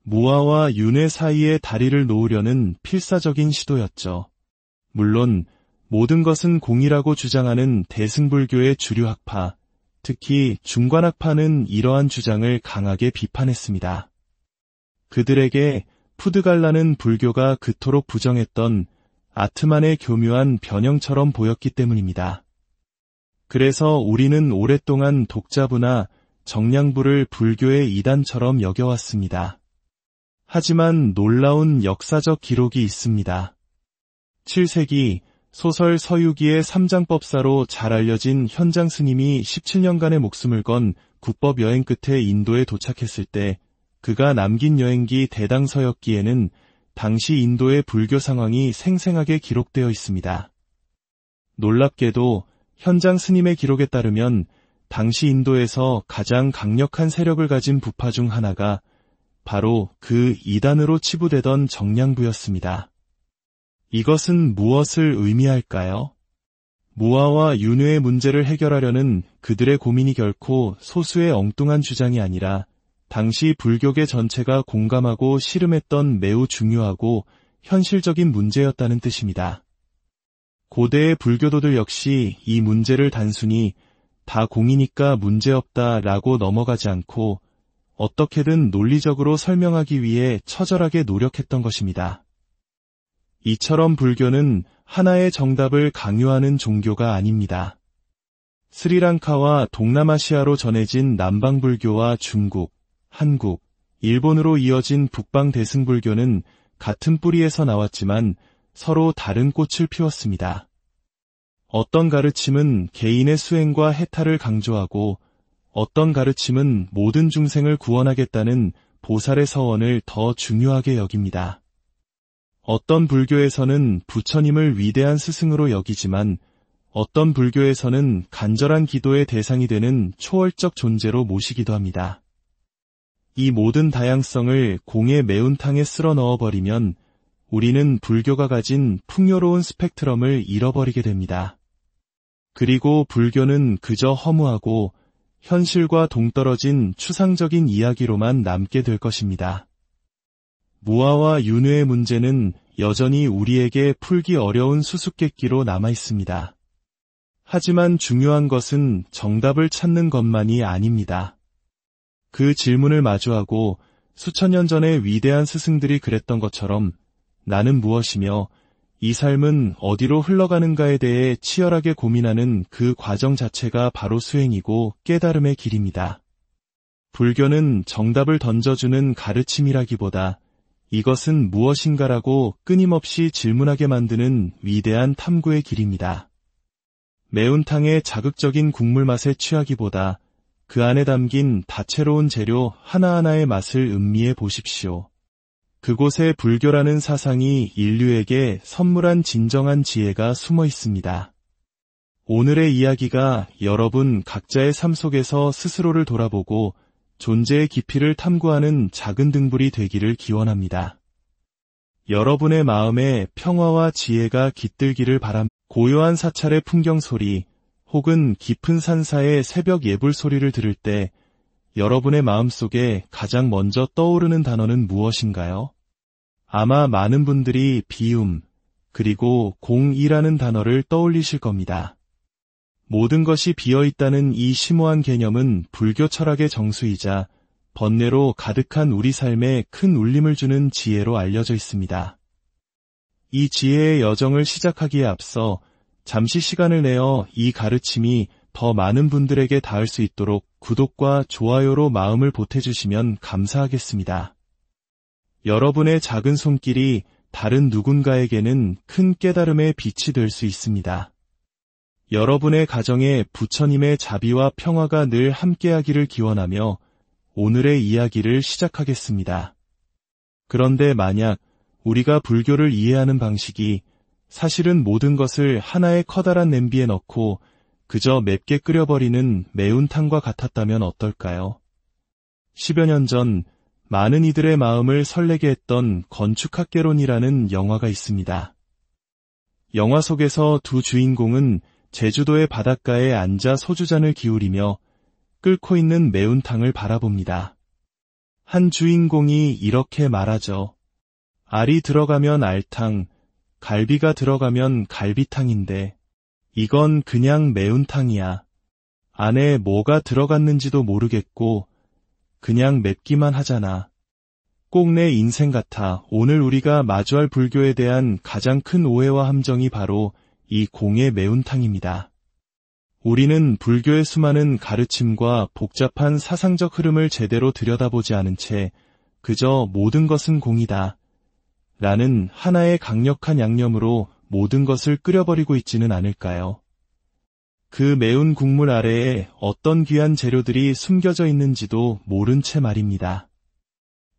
무아와 윤회 사이에 다리를 놓으려는 필사적인 시도였죠. 물론 모든 것은 공이라고 주장하는 대승불교의 주류 학파, 특히 중관학파는 이러한 주장을 강하게 비판했습니다. 그들에게 푸드갈라는 불교가 그토록 부정했던 아트만의 교묘한 변형처럼 보였기 때문입니다. 그래서 우리는 오랫동안 독자부나 정량부를 불교의 이단처럼 여겨왔습니다. 하지만 놀라운 역사적 기록이 있습니다. 7세기 소설 서유기의 삼장법사로 잘 알려진 현장 스님이 17년간의 목숨을 건 국법 여행 끝에 인도에 도착했을 때 그가 남긴 여행기 대당서역기에는 당시 인도의 불교 상황이 생생하게 기록되어 있습니다. 놀랍게도 현장 스님의 기록에 따르면 당시 인도에서 가장 강력한 세력을 가진 부파 중 하나가 바로 그 이단으로 치부되던 정량부였습니다. 이것은 무엇을 의미할까요? 무아와 윤회의 문제를 해결하려는 그들의 고민이 결코 소수의 엉뚱한 주장이 아니라 당시 불교계 전체가 공감하고 씨름했던 매우 중요하고 현실적인 문제였다는 뜻입니다. 고대의 불교도들 역시 이 문제를 단순히 다 공이니까 문제없다라고 넘어가지 않고 어떻게든 논리적으로 설명하기 위해 처절하게 노력했던 것입니다. 이처럼 불교는 하나의 정답을 강요하는 종교가 아닙니다. 스리랑카와 동남아시아로 전해진 남방불교와 중국, 한국, 일본으로 이어진 북방 대승불교는 같은 뿌리에서 나왔지만 서로 다른 꽃을 피웠습니다. 어떤 가르침은 개인의 수행과 해탈을 강조하고 어떤 가르침은 모든 중생을 구원하겠다는 보살의 서원을 더 중요하게 여깁니다. 어떤 불교에서는 부처님을 위대한 스승으로 여기지만 어떤 불교에서는 간절한 기도의 대상이 되는 초월적 존재로 모시기도 합니다. 이 모든 다양성을 공의 매운탕에 쓸어 넣어버리면 우리는 불교가 가진 풍요로운 스펙트럼을 잃어버리게 됩니다. 그리고 불교는 그저 허무하고 현실과 동떨어진 추상적인 이야기로만 남게 될 것입니다. 무아와 윤회의 문제는 여전히 우리에게 풀기 어려운 수수께끼로 남아 있습니다. 하지만 중요한 것은 정답을 찾는 것만이 아닙니다. 그 질문을 마주하고 수천 년 전의 위대한 스승들이 그랬던 것처럼 나는 무엇이며 이 삶은 어디로 흘러가는가에 대해 치열하게 고민하는 그 과정 자체가 바로 수행이고 깨달음의 길입니다. 불교는 정답을 던져주는 가르침이라기보다 이것은 무엇인가라고 끊임없이 질문하게 만드는 위대한 탐구의 길입니다. 매운탕의 자극적인 국물 맛에 취하기보다 그 안에 담긴 다채로운 재료 하나하나의 맛을 음미해 보십시오. 그곳에 불교라는 사상이 인류에게 선물한 진정한 지혜가 숨어 있습니다. 오늘의 이야기가 여러분 각자의 삶 속에서 스스로를 돌아보고 존재의 깊이를 탐구하는 작은 등불이 되기를 기원합니다. 여러분의 마음에 평화와 지혜가 깃들기를 바랍니다. 고요한 사찰의 풍경 소리 혹은 깊은 산사의 새벽 예불 소리를 들을 때 여러분의 마음속에 가장 먼저 떠오르는 단어는 무엇인가요? 아마 많은 분들이 비움, 그리고 공이라는 단어를 떠올리실 겁니다. 모든 것이 비어있다는 이 심오한 개념은 불교 철학의 정수이자 번뇌로 가득한 우리 삶에 큰 울림을 주는 지혜로 알려져 있습니다. 이 지혜의 여정을 시작하기에 앞서 잠시 시간을 내어 이 가르침이 더 많은 분들에게 닿을 수 있도록 구독과 좋아요로 마음을 보태주시면 감사하겠습니다. 여러분의 작은 손길이 다른 누군가에게는 큰 깨달음의 빛이 될 수 있습니다. 여러분의 가정에 부처님의 자비와 평화가 늘 함께하기를 기원하며 오늘의 이야기를 시작하겠습니다. 그런데 만약 우리가 불교를 이해하는 방식이 사실은 모든 것을 하나의 커다란 냄비에 넣고 그저 맵게 끓여버리는 매운탕과 같았다면 어떨까요? 10여 년 전 많은 이들의 마음을 설레게 했던 건축학개론이라는 영화가 있습니다. 영화 속에서 두 주인공은 제주도의 바닷가에 앉아 소주잔을 기울이며 끓고 있는 매운탕을 바라봅니다. 한 주인공이 이렇게 말하죠. 알이 들어가면 알탕, 갈비가 들어가면 갈비탕인데 이건 그냥 매운탕이야. 안에 뭐가 들어갔는지도 모르겠고 그냥 맵기만 하잖아. 꼭 내 인생 같아. 오늘 우리가 마주할 불교에 대한 가장 큰 오해와 함정이 바로 이 공의 매운탕입니다. 우리는 불교의 수많은 가르침과 복잡한 사상적 흐름을 제대로 들여다보지 않은 채 그저 모든 것은 공이다 라는 하나의 강력한 양념으로 모든 것을 끓여버리고 있지는 않을까요? 그 매운 국물 아래에 어떤 귀한 재료들이 숨겨져 있는지도 모른 채 말입니다.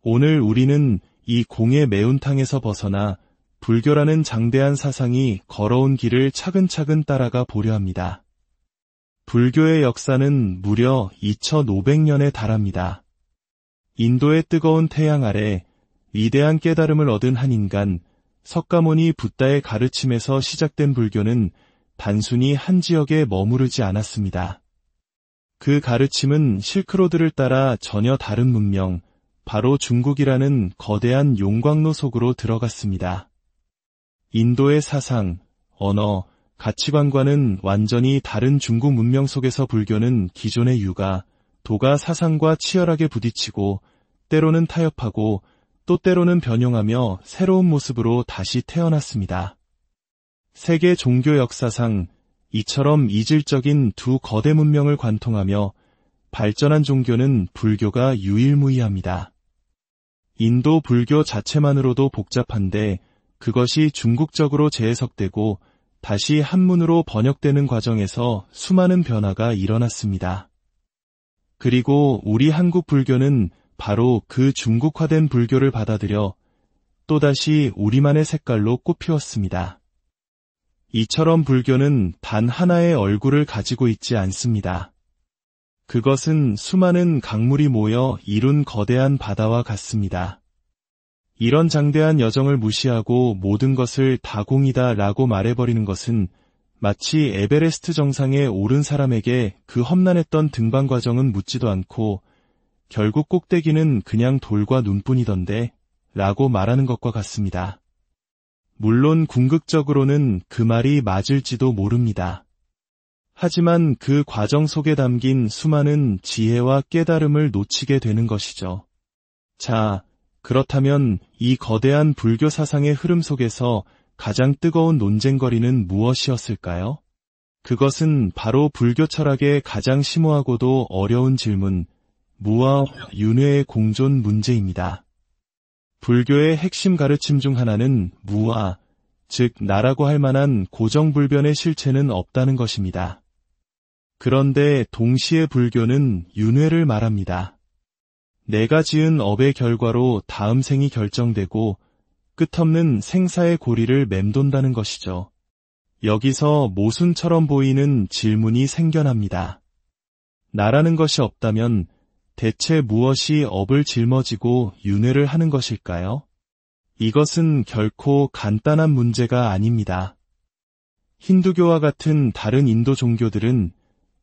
오늘 우리는 이 공의 매운탕에서 벗어나 불교라는 장대한 사상이 걸어온 길을 차근차근 따라가 보려 합니다. 불교의 역사는 무려 2500년에 달합니다. 인도의 뜨거운 태양 아래 위대한 깨달음을 얻은 한 인간, 석가모니 붓다의 가르침에서 시작된 불교는 단순히 한 지역에 머무르지 않았습니다. 그 가르침은 실크로드를 따라 전혀 다른 문명, 바로 중국이라는 거대한 용광로 속으로 들어갔습니다. 인도의 사상, 언어, 가치관과는 완전히 다른 중국 문명 속에서 불교는 기존의 유가, 도가 사상과 치열하게 부딪히고 때로는 타협하고 또 때로는 변형하며 새로운 모습으로 다시 태어났습니다. 세계 종교 역사상 이처럼 이질적인 두 거대 문명을 관통하며 발전한 종교는 불교가 유일무이합니다. 인도 불교 자체만으로도 복잡한데 그것이 중국적으로 재해석되고 다시 한문으로 번역되는 과정에서 수많은 변화가 일어났습니다. 그리고 우리 한국 불교는 바로 그 중국화된 불교를 받아들여 또다시 우리만의 색깔로 꽃피웠습니다. 이처럼 불교는 단 하나의 얼굴을 가지고 있지 않습니다. 그것은 수많은 강물이 모여 이룬 거대한 바다와 같습니다. 이런 장대한 여정을 무시하고 모든 것을 다 공이다 라고 말해버리는 것은 마치 에베레스트 정상에 오른 사람에게 그 험난했던 등반 과정은 묻지도 않고 결국 꼭대기는 그냥 돌과 눈뿐이던데 라고 말하는 것과 같습니다. 물론 궁극적으로는 그 말이 맞을지도 모릅니다. 하지만 그 과정 속에 담긴 수많은 지혜와 깨달음을 놓치게 되는 것이죠. 자, 그렇다면 이 거대한 불교 사상의 흐름 속에서 가장 뜨거운 논쟁거리는 무엇이었을까요? 그것은 바로 불교 철학의 가장 심오하고도 어려운 질문, 무와 윤회의 공존 문제입니다. 불교의 핵심 가르침 중 하나는 무아, 즉 나라고 할 만한 고정불변의 실체는 없다는 것입니다. 그런데 동시에 불교는 윤회를 말합니다. 내가 지은 업의 결과로 다음 생이 결정되고 끝없는 생사의 고리를 맴돈다는 것이죠. 여기서 모순처럼 보이는 질문이 생겨납니다. 나라는 것이 없다면 대체 무엇이 업을 짊어지고 윤회를 하는 것일까요? 이것은 결코 간단한 문제가 아닙니다. 힌두교와 같은 다른 인도 종교들은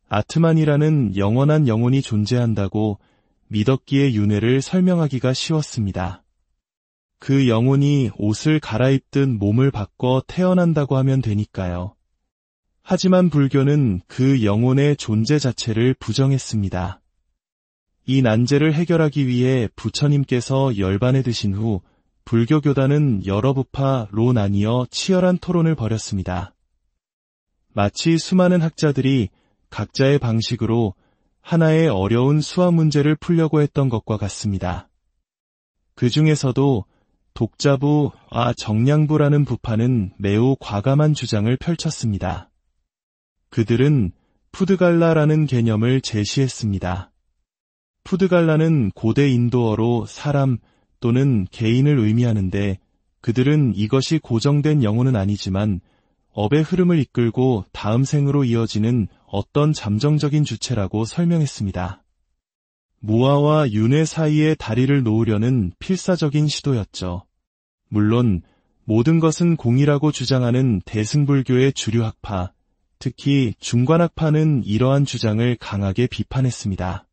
아트만이라는 영원한 영혼이 존재한다고 믿었기에 윤회를 설명하기가 쉬웠습니다. 그 영혼이 옷을 갈아입듯 몸을 바꿔 태어난다고 하면 되니까요. 하지만 불교는 그 영혼의 존재 자체를 부정했습니다. 이 난제를 해결하기 위해 부처님께서 열반에 드신 후 불교 교단은 여러 부파로 나뉘어 치열한 토론을 벌였습니다. 마치 수많은 학자들이 각자의 방식으로 하나의 어려운 수학 문제를 풀려고 했던 것과 같습니다. 그 중에서도 독자부와 정량부라는 부파는 매우 과감한 주장을 펼쳤습니다. 그들은 푸드갈라라는 개념을 제시했습니다. 푸드갈라는 고대 인도어로 사람 또는 개인을 의미하는데 그들은 이것이 고정된 영혼은 아니지만 업의 흐름을 이끌고 다음 생으로 이어지는 어떤 잠정적인 주체라고 설명했습니다. 무아와 윤회 사이에 다리를 놓으려는 필사적인 시도였죠. 물론 모든 것은 공이라고 주장하는 대승불교의 주류 학파, 특히 중관학파는 이러한 주장을 강하게 비판했습니다.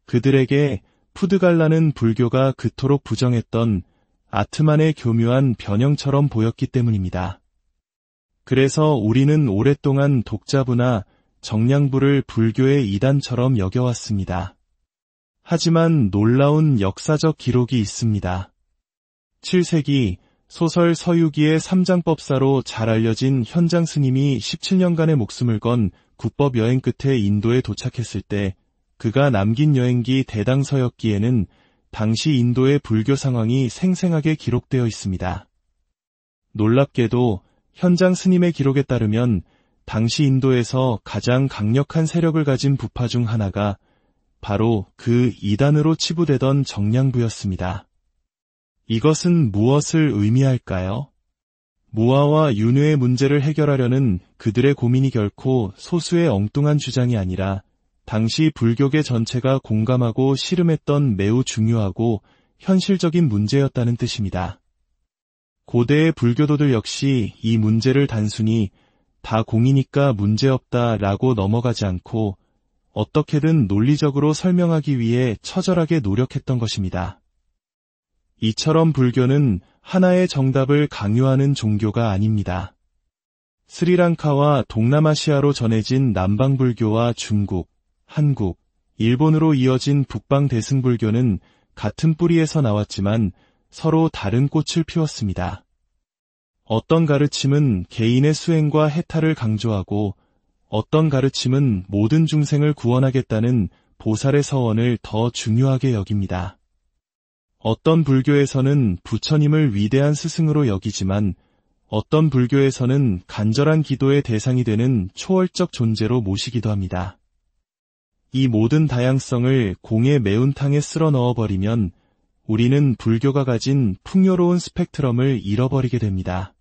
그들에게 푸드갈라는 불교가 그토록 부정했던 아트만의 교묘한 변형처럼 보였기 때문입니다. 그래서 우리는 오랫동안 독자부나 정량부를 불교의 이단처럼 여겨왔습니다. 하지만 놀라운 역사적 기록이 있습니다. 7세기 소설 서유기의 삼장법사로 잘 알려진 현장 스님이 17년간의 목숨을 건 국법 여행 끝에 인도에 도착했을 때 그가 남긴 여행기 대당서역기에는 당시 인도의 불교 상황이 생생하게 기록되어 있습니다. 놀랍게도 현장 스님의 기록에 따르면 당시 인도에서 가장 강력한 세력을 가진 부파 중 하나가 바로 그 이단으로 치부되던 정량부였습니다. 이것은 무엇을 의미할까요? 무아와 윤회의 문제를 해결하려는 그들의 고민이 결코 소수의 엉뚱한 주장이 아니라 당시 불교계 전체가 공감하고 씨름했던 매우 중요하고 현실적인 문제였다는 뜻입니다. 고대의 불교도들 역시 이 문제를 단순히 다 공이니까 문제없다라고 넘어가지 않고 어떻게든 논리적으로 설명하기 위해 처절하게 노력했던 것입니다. 이처럼 불교는 하나의 정답을 강요하는 종교가 아닙니다. 스리랑카와 동남아시아로 전해진 남방불교와 중국, 한국, 일본으로 이어진 북방 대승불교는 같은 뿌리에서 나왔지만 서로 다른 꽃을 피웠습니다. 어떤 가르침은 개인의 수행과 해탈을 강조하고 어떤 가르침은 모든 중생을 구원하겠다는 보살의 서원을 더 중요하게 여깁니다. 어떤 불교에서는 부처님을 위대한 스승으로 여기지만 어떤 불교에서는 간절한 기도의 대상이 되는 초월적 존재로 모시기도 합니다. 이 모든 다양성을 공의 매운탕에 쓸어 넣어버리면 우리는 불교가 가진 풍요로운 스펙트럼을 잃어버리게 됩니다.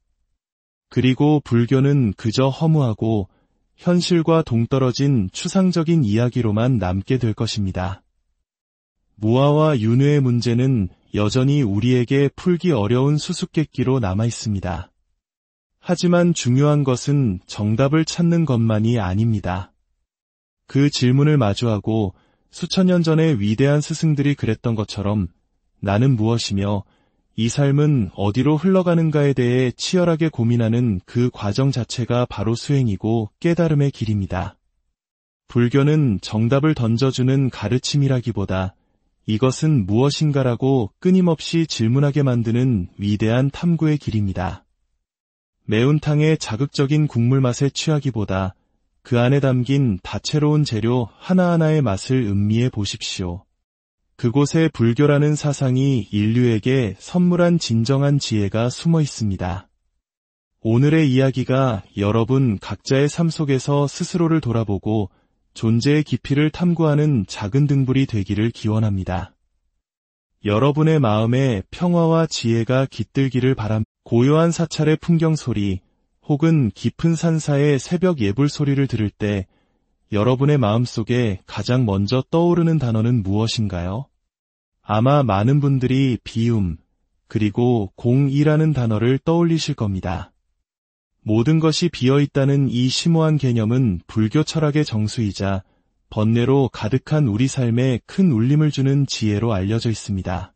그리고 불교는 그저 허무하고 현실과 동떨어진 추상적인 이야기로만 남게 될 것입니다. 무아와 윤회의 문제는 여전히 우리에게 풀기 어려운 수수께끼로 남아 있습니다. 하지만 중요한 것은 정답을 찾는 것만이 아닙니다. 그 질문을 마주하고 수천 년 전의 위대한 스승들이 그랬던 것처럼 나는 무엇이며 이 삶은 어디로 흘러가는가에 대해 치열하게 고민하는 그 과정 자체가 바로 수행이고 깨달음의 길입니다. 불교는 정답을 던져주는 가르침이라기보다 이것은 무엇인가라고 끊임없이 질문하게 만드는 위대한 탐구의 길입니다. 매운탕의 자극적인 국물 맛에 취하기보다 그 안에 담긴 다채로운 재료 하나하나의 맛을 음미해 보십시오. 그곳에 불교라는 사상이 인류에게 선물한 진정한 지혜가 숨어 있습니다. 오늘의 이야기가 여러분 각자의 삶 속에서 스스로를 돌아보고 존재의 깊이를 탐구하는 작은 등불이 되기를 기원합니다. 여러분의 마음에 평화와 지혜가 깃들기를 바랍니다. 고요한 사찰의 풍경 소리 혹은 깊은 산사의 새벽 예불 소리를 들을 때 여러분의 마음속에 가장 먼저 떠오르는 단어는 무엇인가요? 아마 많은 분들이 비움, 그리고 공이라는 단어를 떠올리실 겁니다. 모든 것이 비어있다는 이 심오한 개념은 불교 철학의 정수이자 번뇌로 가득한 우리 삶에 큰 울림을 주는 지혜로 알려져 있습니다.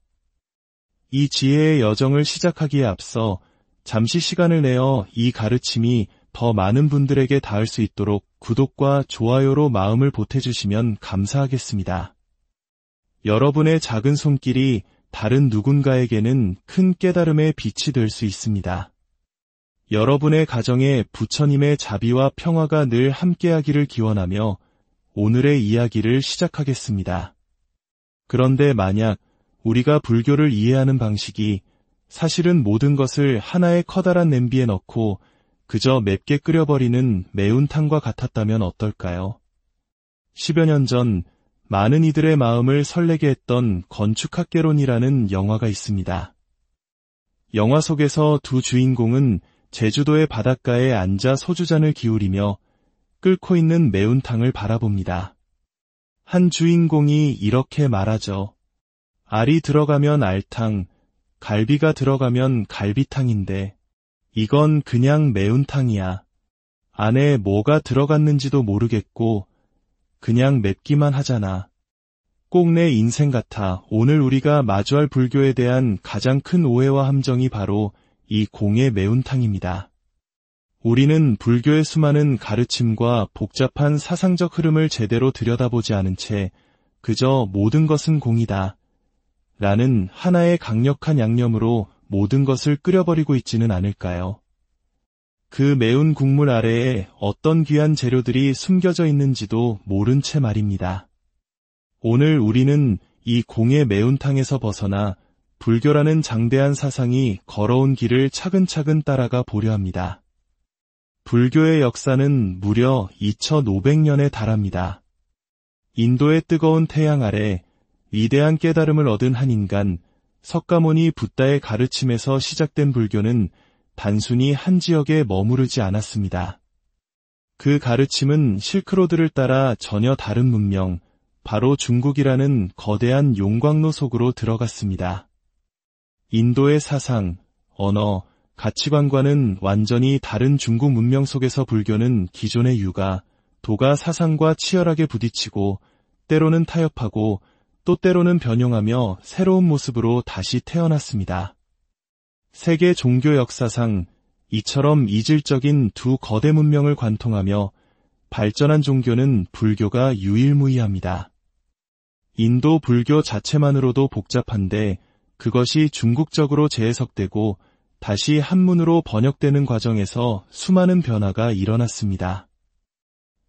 이 지혜의 여정을 시작하기에 앞서 잠시 시간을 내어 이 가르침이 더 많은 분들에게 닿을 수 있도록 구독과 좋아요로 마음을 보태주시면 감사하겠습니다. 여러분의 작은 손길이 다른 누군가에게는 큰 깨달음의 빛이 될 수 있습니다. 여러분의 가정에 부처님의 자비와 평화가 늘 함께하기를 기원하며 오늘의 이야기를 시작하겠습니다. 그런데 만약 우리가 불교를 이해하는 방식이 사실은 모든 것을 하나의 커다란 냄비에 넣고 그저 맵게 끓여버리는 매운탕과 같았다면 어떨까요? 10여 년 전 많은 이들의 마음을 설레게 했던 건축학개론이라는 영화가 있습니다. 영화 속에서 두 주인공은 제주도의 바닷가에 앉아 소주잔을 기울이며 끓고 있는 매운탕을 바라봅니다. 한 주인공이 이렇게 말하죠. 알이 들어가면 알탕, 갈비가 들어가면 갈비탕인데 이건 그냥 매운탕이야. 안에 뭐가 들어갔는지도 모르겠고 그냥 맵기만 하잖아. 꼭 내 인생 같아. 오늘 우리가 마주할 불교에 대한 가장 큰 오해와 함정이 바로 이 공의 매운탕입니다. 우리는 불교의 수많은 가르침과 복잡한 사상적 흐름을 제대로 들여다보지 않은 채 그저 모든 것은 공이다 라는 하나의 강력한 양념으로 모든 것을 끓여버리고 있지는 않을까요? 그 매운 국물 아래에 어떤 귀한 재료들이 숨겨져 있는지도 모른 채 말입니다. 오늘 우리는 이 공의 매운탕에서 벗어나 불교라는 장대한 사상이 걸어온 길을 차근차근 따라가 보려 합니다. 불교의 역사는 무려 2500년에 달합니다. 인도의 뜨거운 태양 아래 위대한 깨달음을 얻은 한 인간, 석가모니 붓다의 가르침에서 시작된 불교는 단순히 한 지역에 머무르지 않았습니다. 그 가르침은 실크로드를 따라 전혀 다른 문명, 바로 중국이라는 거대한 용광로 속으로 들어갔습니다. 인도의 사상, 언어, 가치관과는 완전히 다른 중국 문명 속에서 불교는 기존의 유가, 도가 사상과 치열하게 부딪히고 때로는 타협하고 또 때로는 변형하며 새로운 모습으로 다시 태어났습니다. 세계 종교 역사상 이처럼 이질적인 두 거대 문명을 관통하며 발전한 종교는 불교가 유일무이합니다. 인도 불교 자체만으로도 복잡한데 그것이 중국적으로 재해석되고 다시 한문으로 번역되는 과정에서 수많은 변화가 일어났습니다.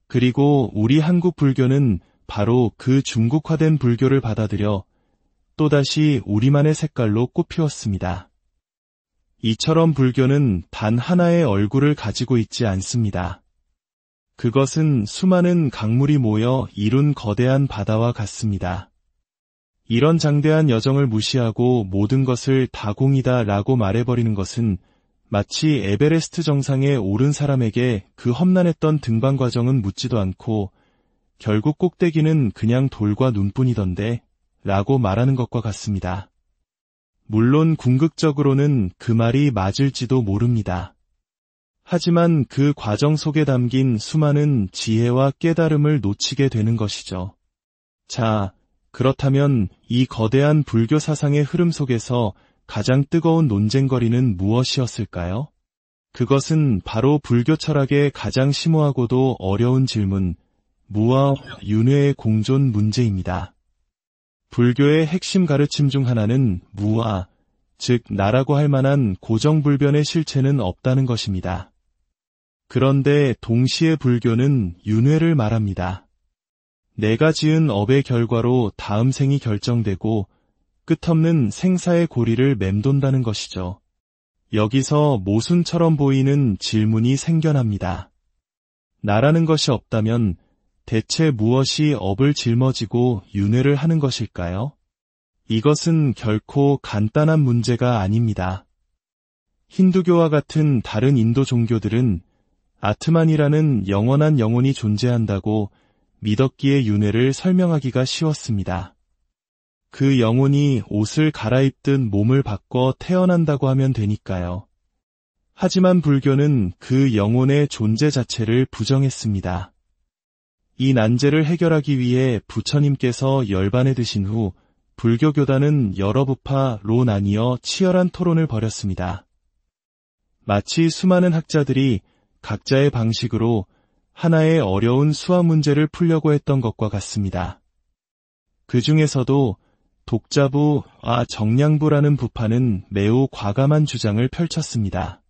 그리고 우리 한국 불교는 바로 그 중국화된 불교를 받아들여 또다시 우리만의 색깔로 꽃피웠습니다. 이처럼 불교는 단 하나의 얼굴을 가지고 있지 않습니다. 그것은 수많은 강물이 모여 이룬 거대한 바다와 같습니다. 이런 장대한 여정을 무시하고 모든 것을 다공이다 라고 말해버리는 것은 마치 에베레스트 정상에 오른 사람에게 그 험난했던 등반 과정은 묻지도 않고 결국 꼭대기는 그냥 돌과 눈뿐이던데 라고 말하는 것과 같습니다. 물론 궁극적으로는 그 말이 맞을지도 모릅니다. 하지만 그 과정 속에 담긴 수많은 지혜와 깨달음을 놓치게 되는 것이죠. 자, 그렇다면 이 거대한 불교 사상의 흐름 속에서 가장 뜨거운 논쟁거리는 무엇이었을까요? 그것은 바로 불교 철학의 가장 심오하고도 어려운 질문, 무와 윤회의 공존 문제입니다. 불교의 핵심 가르침 중 하나는 무아, 즉 나라고 할 만한 고정불변의 실체는 없다는 것입니다. 그런데 동시에 불교는 윤회를 말합니다. 내가 지은 업의 결과로 다음 생이 결정되고 끝없는 생사의 고리를 맴돈다는 것이죠. 여기서 모순처럼 보이는 질문이 생겨납니다. 나라는 것이 없다면 대체 무엇이 업을 짊어지고 윤회를 하는 것일까요? 이것은 결코 간단한 문제가 아닙니다. 힌두교와 같은 다른 인도 종교들은 아트만이라는 영원한 영혼이 존재한다고 믿었기에 윤회를 설명하기가 쉬웠습니다. 그 영혼이 옷을 갈아입듯 몸을 바꿔 태어난다고 하면 되니까요. 하지만 불교는 그 영혼의 존재 자체를 부정했습니다. 이 난제를 해결하기 위해 부처님께서 열반에 드신 후 불교 교단은 여러 부파로 나뉘어 치열한 토론을 벌였습니다. 마치 수많은 학자들이 각자의 방식으로 하나의 어려운 수학 문제를 풀려고 했던 것과 같습니다. 그 중에서도 독자부와 정량부라는 부파는 매우 과감한 주장을 펼쳤습니다.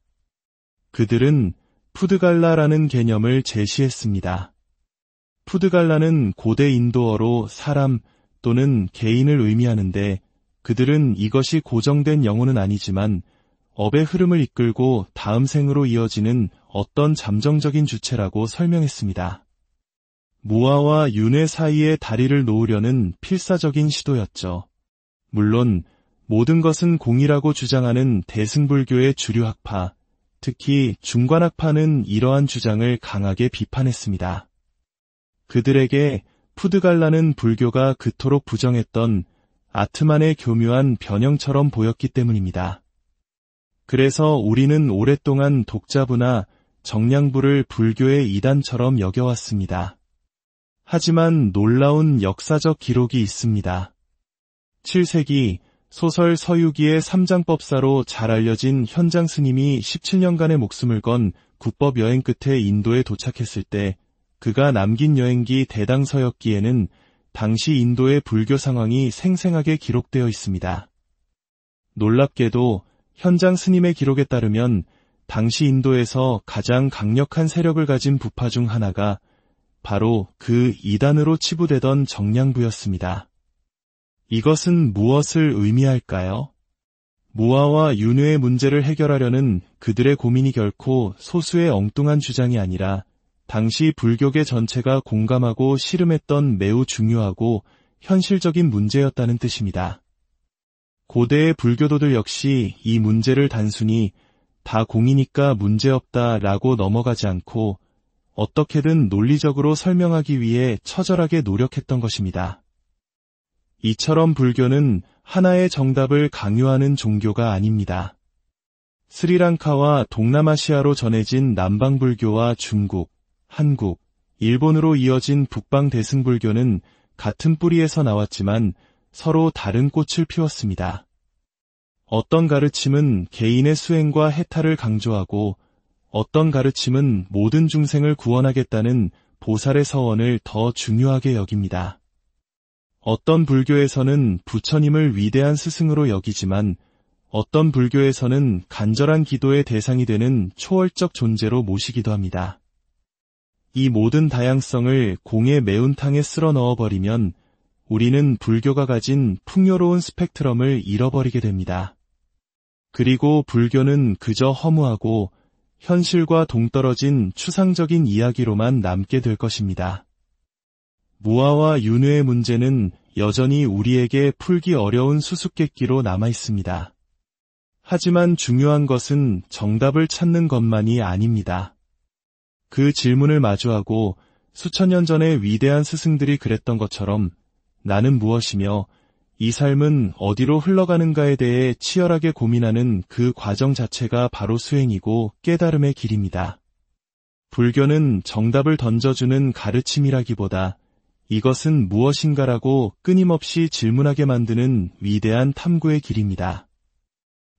그들은 푸드갈라라는 개념을 제시했습니다. 푸드갈라는 고대 인도어로 사람 또는 개인을 의미하는데 그들은 이것이 고정된 영혼은 아니지만 업의 흐름을 이끌고 다음 생으로 이어지는 어떤 잠정적인 주체라고 설명했습니다. 무아와 윤회 사이에 다리를 놓으려는 필사적인 시도였죠. 물론 모든 것은 공이라고 주장하는 대승불교의 주류 학파, 특히 중관학파는 이러한 주장을 강하게 비판했습니다. 그들에게 푸드갈라는 불교가 그토록 부정했던 아트만의 교묘한 변형처럼 보였기 때문입니다. 그래서 우리는 오랫동안 독자부나 정량부를 불교의 이단처럼 여겨왔습니다. 하지만 놀라운 역사적 기록이 있습니다. 7세기 소설 서유기의 삼장법사로 잘 알려진 현장 스님이 17년간의 목숨을 건 국법 여행 끝에 인도에 도착했을 때 그가 남긴 여행기 대당서역기에는 당시 인도의 불교 상황이 생생하게 기록되어 있습니다. 놀랍게도 현장 스님의 기록에 따르면 당시 인도에서 가장 강력한 세력을 가진 부파 중 하나가 바로 그 이단으로 치부되던 정량부였습니다. 이것은 무엇을 의미할까요? 무아와 윤회의 문제를 해결하려는 그들의 고민이 결코 소수의 엉뚱한 주장이 아니라 당시 불교계 전체가 공감하고 씨름했던 매우 중요하고 현실적인 문제였다는 뜻입니다. 고대의 불교도들 역시 이 문제를 단순히 다 공이니까 문제없다라고 넘어가지 않고 어떻게든 논리적으로 설명하기 위해 처절하게 노력했던 것입니다. 이처럼 불교는 하나의 정답을 강요하는 종교가 아닙니다. 스리랑카와 동남아시아로 전해진 남방불교와 중국, 한국, 일본으로 이어진 북방 대승불교는 같은 뿌리에서 나왔지만 서로 다른 꽃을 피웠습니다. 어떤 가르침은 개인의 수행과 해탈을 강조하고 어떤 가르침은 모든 중생을 구원하겠다는 보살의 서원을 더 중요하게 여깁니다. 어떤 불교에서는 부처님을 위대한 스승으로 여기지만 어떤 불교에서는 간절한 기도의 대상이 되는 초월적 존재로 모시기도 합니다. 이 모든 다양성을 공의 매운탕에 쓸어 넣어버리면 우리는 불교가 가진 풍요로운 스펙트럼을 잃어버리게 됩니다. 그리고 불교는 그저 허무하고 현실과 동떨어진 추상적인 이야기로만 남게 될 것입니다. 무아와 윤회의 문제는 여전히 우리에게 풀기 어려운 수수께끼로 남아있습니다. 하지만 중요한 것은 정답을 찾는 것만이 아닙니다. 그 질문을 마주하고 수천 년 전에 위대한 스승들이 그랬던 것처럼 나는 무엇이며 이 삶은 어디로 흘러가는가에 대해 치열하게 고민하는 그 과정 자체가 바로 수행이고 깨달음의 길입니다. 불교는 정답을 던져주는 가르침이라기보다 이것은 무엇인가라고 끊임없이 질문하게 만드는 위대한 탐구의 길입니다.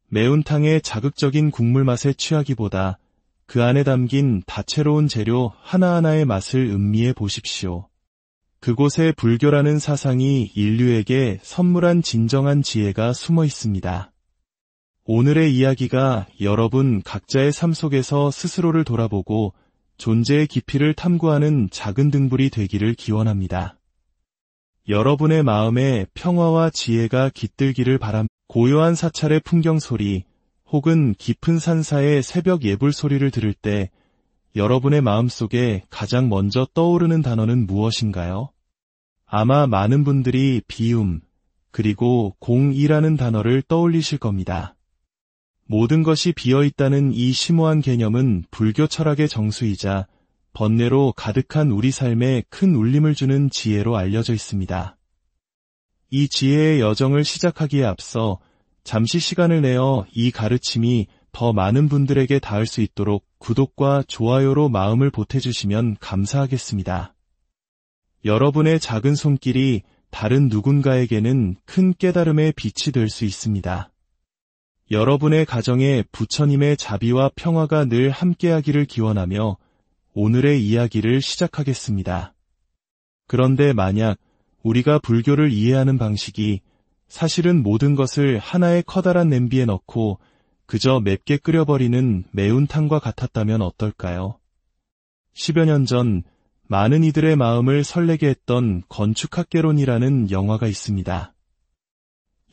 매운탕의 자극적인 국물 맛에 취하기보다 그 안에 담긴 다채로운 재료 하나하나의 맛을 음미해 보십시오. 그곳에 불교라는 사상이 인류에게 선물한 진정한 지혜가 숨어 있습니다. 오늘의 이야기가 여러분 각자의 삶 속에서 스스로를 돌아보고 존재의 깊이를 탐구하는 작은 등불이 되기를 기원합니다. 여러분의 마음에 평화와 지혜가 깃들기를 바랍니다. 고요한 사찰의 풍경 소리 혹은 깊은 산사의 새벽 예불 소리를 들을 때 여러분의 마음속에 가장 먼저 떠오르는 단어는 무엇인가요? 아마 많은 분들이 비움, 그리고 공이라는 단어를 떠올리실 겁니다. 모든 것이 비어있다는 이 심오한 개념은 불교 철학의 정수이자 번뇌로 가득한 우리 삶에 큰 울림을 주는 지혜로 알려져 있습니다. 이 지혜의 여정을 시작하기에 앞서 잠시 시간을 내어 이 가르침이 더 많은 분들에게 닿을 수 있도록 구독과 좋아요로 마음을 보태주시면 감사하겠습니다. 여러분의 작은 손길이 다른 누군가에게는 큰 깨달음의 빛이 될 수 있습니다. 여러분의 가정에 부처님의 자비와 평화가 늘 함께하기를 기원하며 오늘의 이야기를 시작하겠습니다. 그런데 만약 우리가 불교를 이해하는 방식이 사실은 모든 것을 하나의 커다란 냄비에 넣고 그저 맵게 끓여버리는 매운탕과 같았다면 어떨까요? 10여 년 전 많은 이들의 마음을 설레게 했던 건축학개론이라는 영화가 있습니다.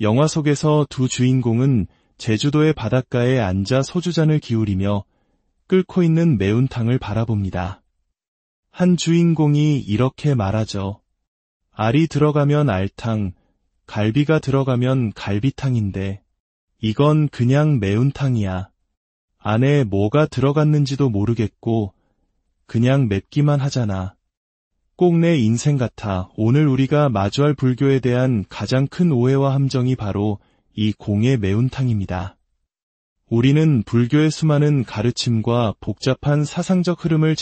영화 속에서 두 주인공은 제주도의 바닷가에 앉아 소주잔을 기울이며 끓고 있는 매운탕을 바라봅니다. 한 주인공이 이렇게 말하죠. 알이 들어가면 알탕, 갈비가 들어가면 갈비탕인데 이건 그냥 매운탕이야. 안에 뭐가 들어갔는지도 모르겠고 그냥 맵기만 하잖아. 꼭 내 인생 같아. 오늘 우리가 마주할 불교에 대한 가장 큰 오해와 함정이 바로 이 공의 매운탕입니다. 우리는 불교의 수많은 가르침과 복잡한 사상적 흐름을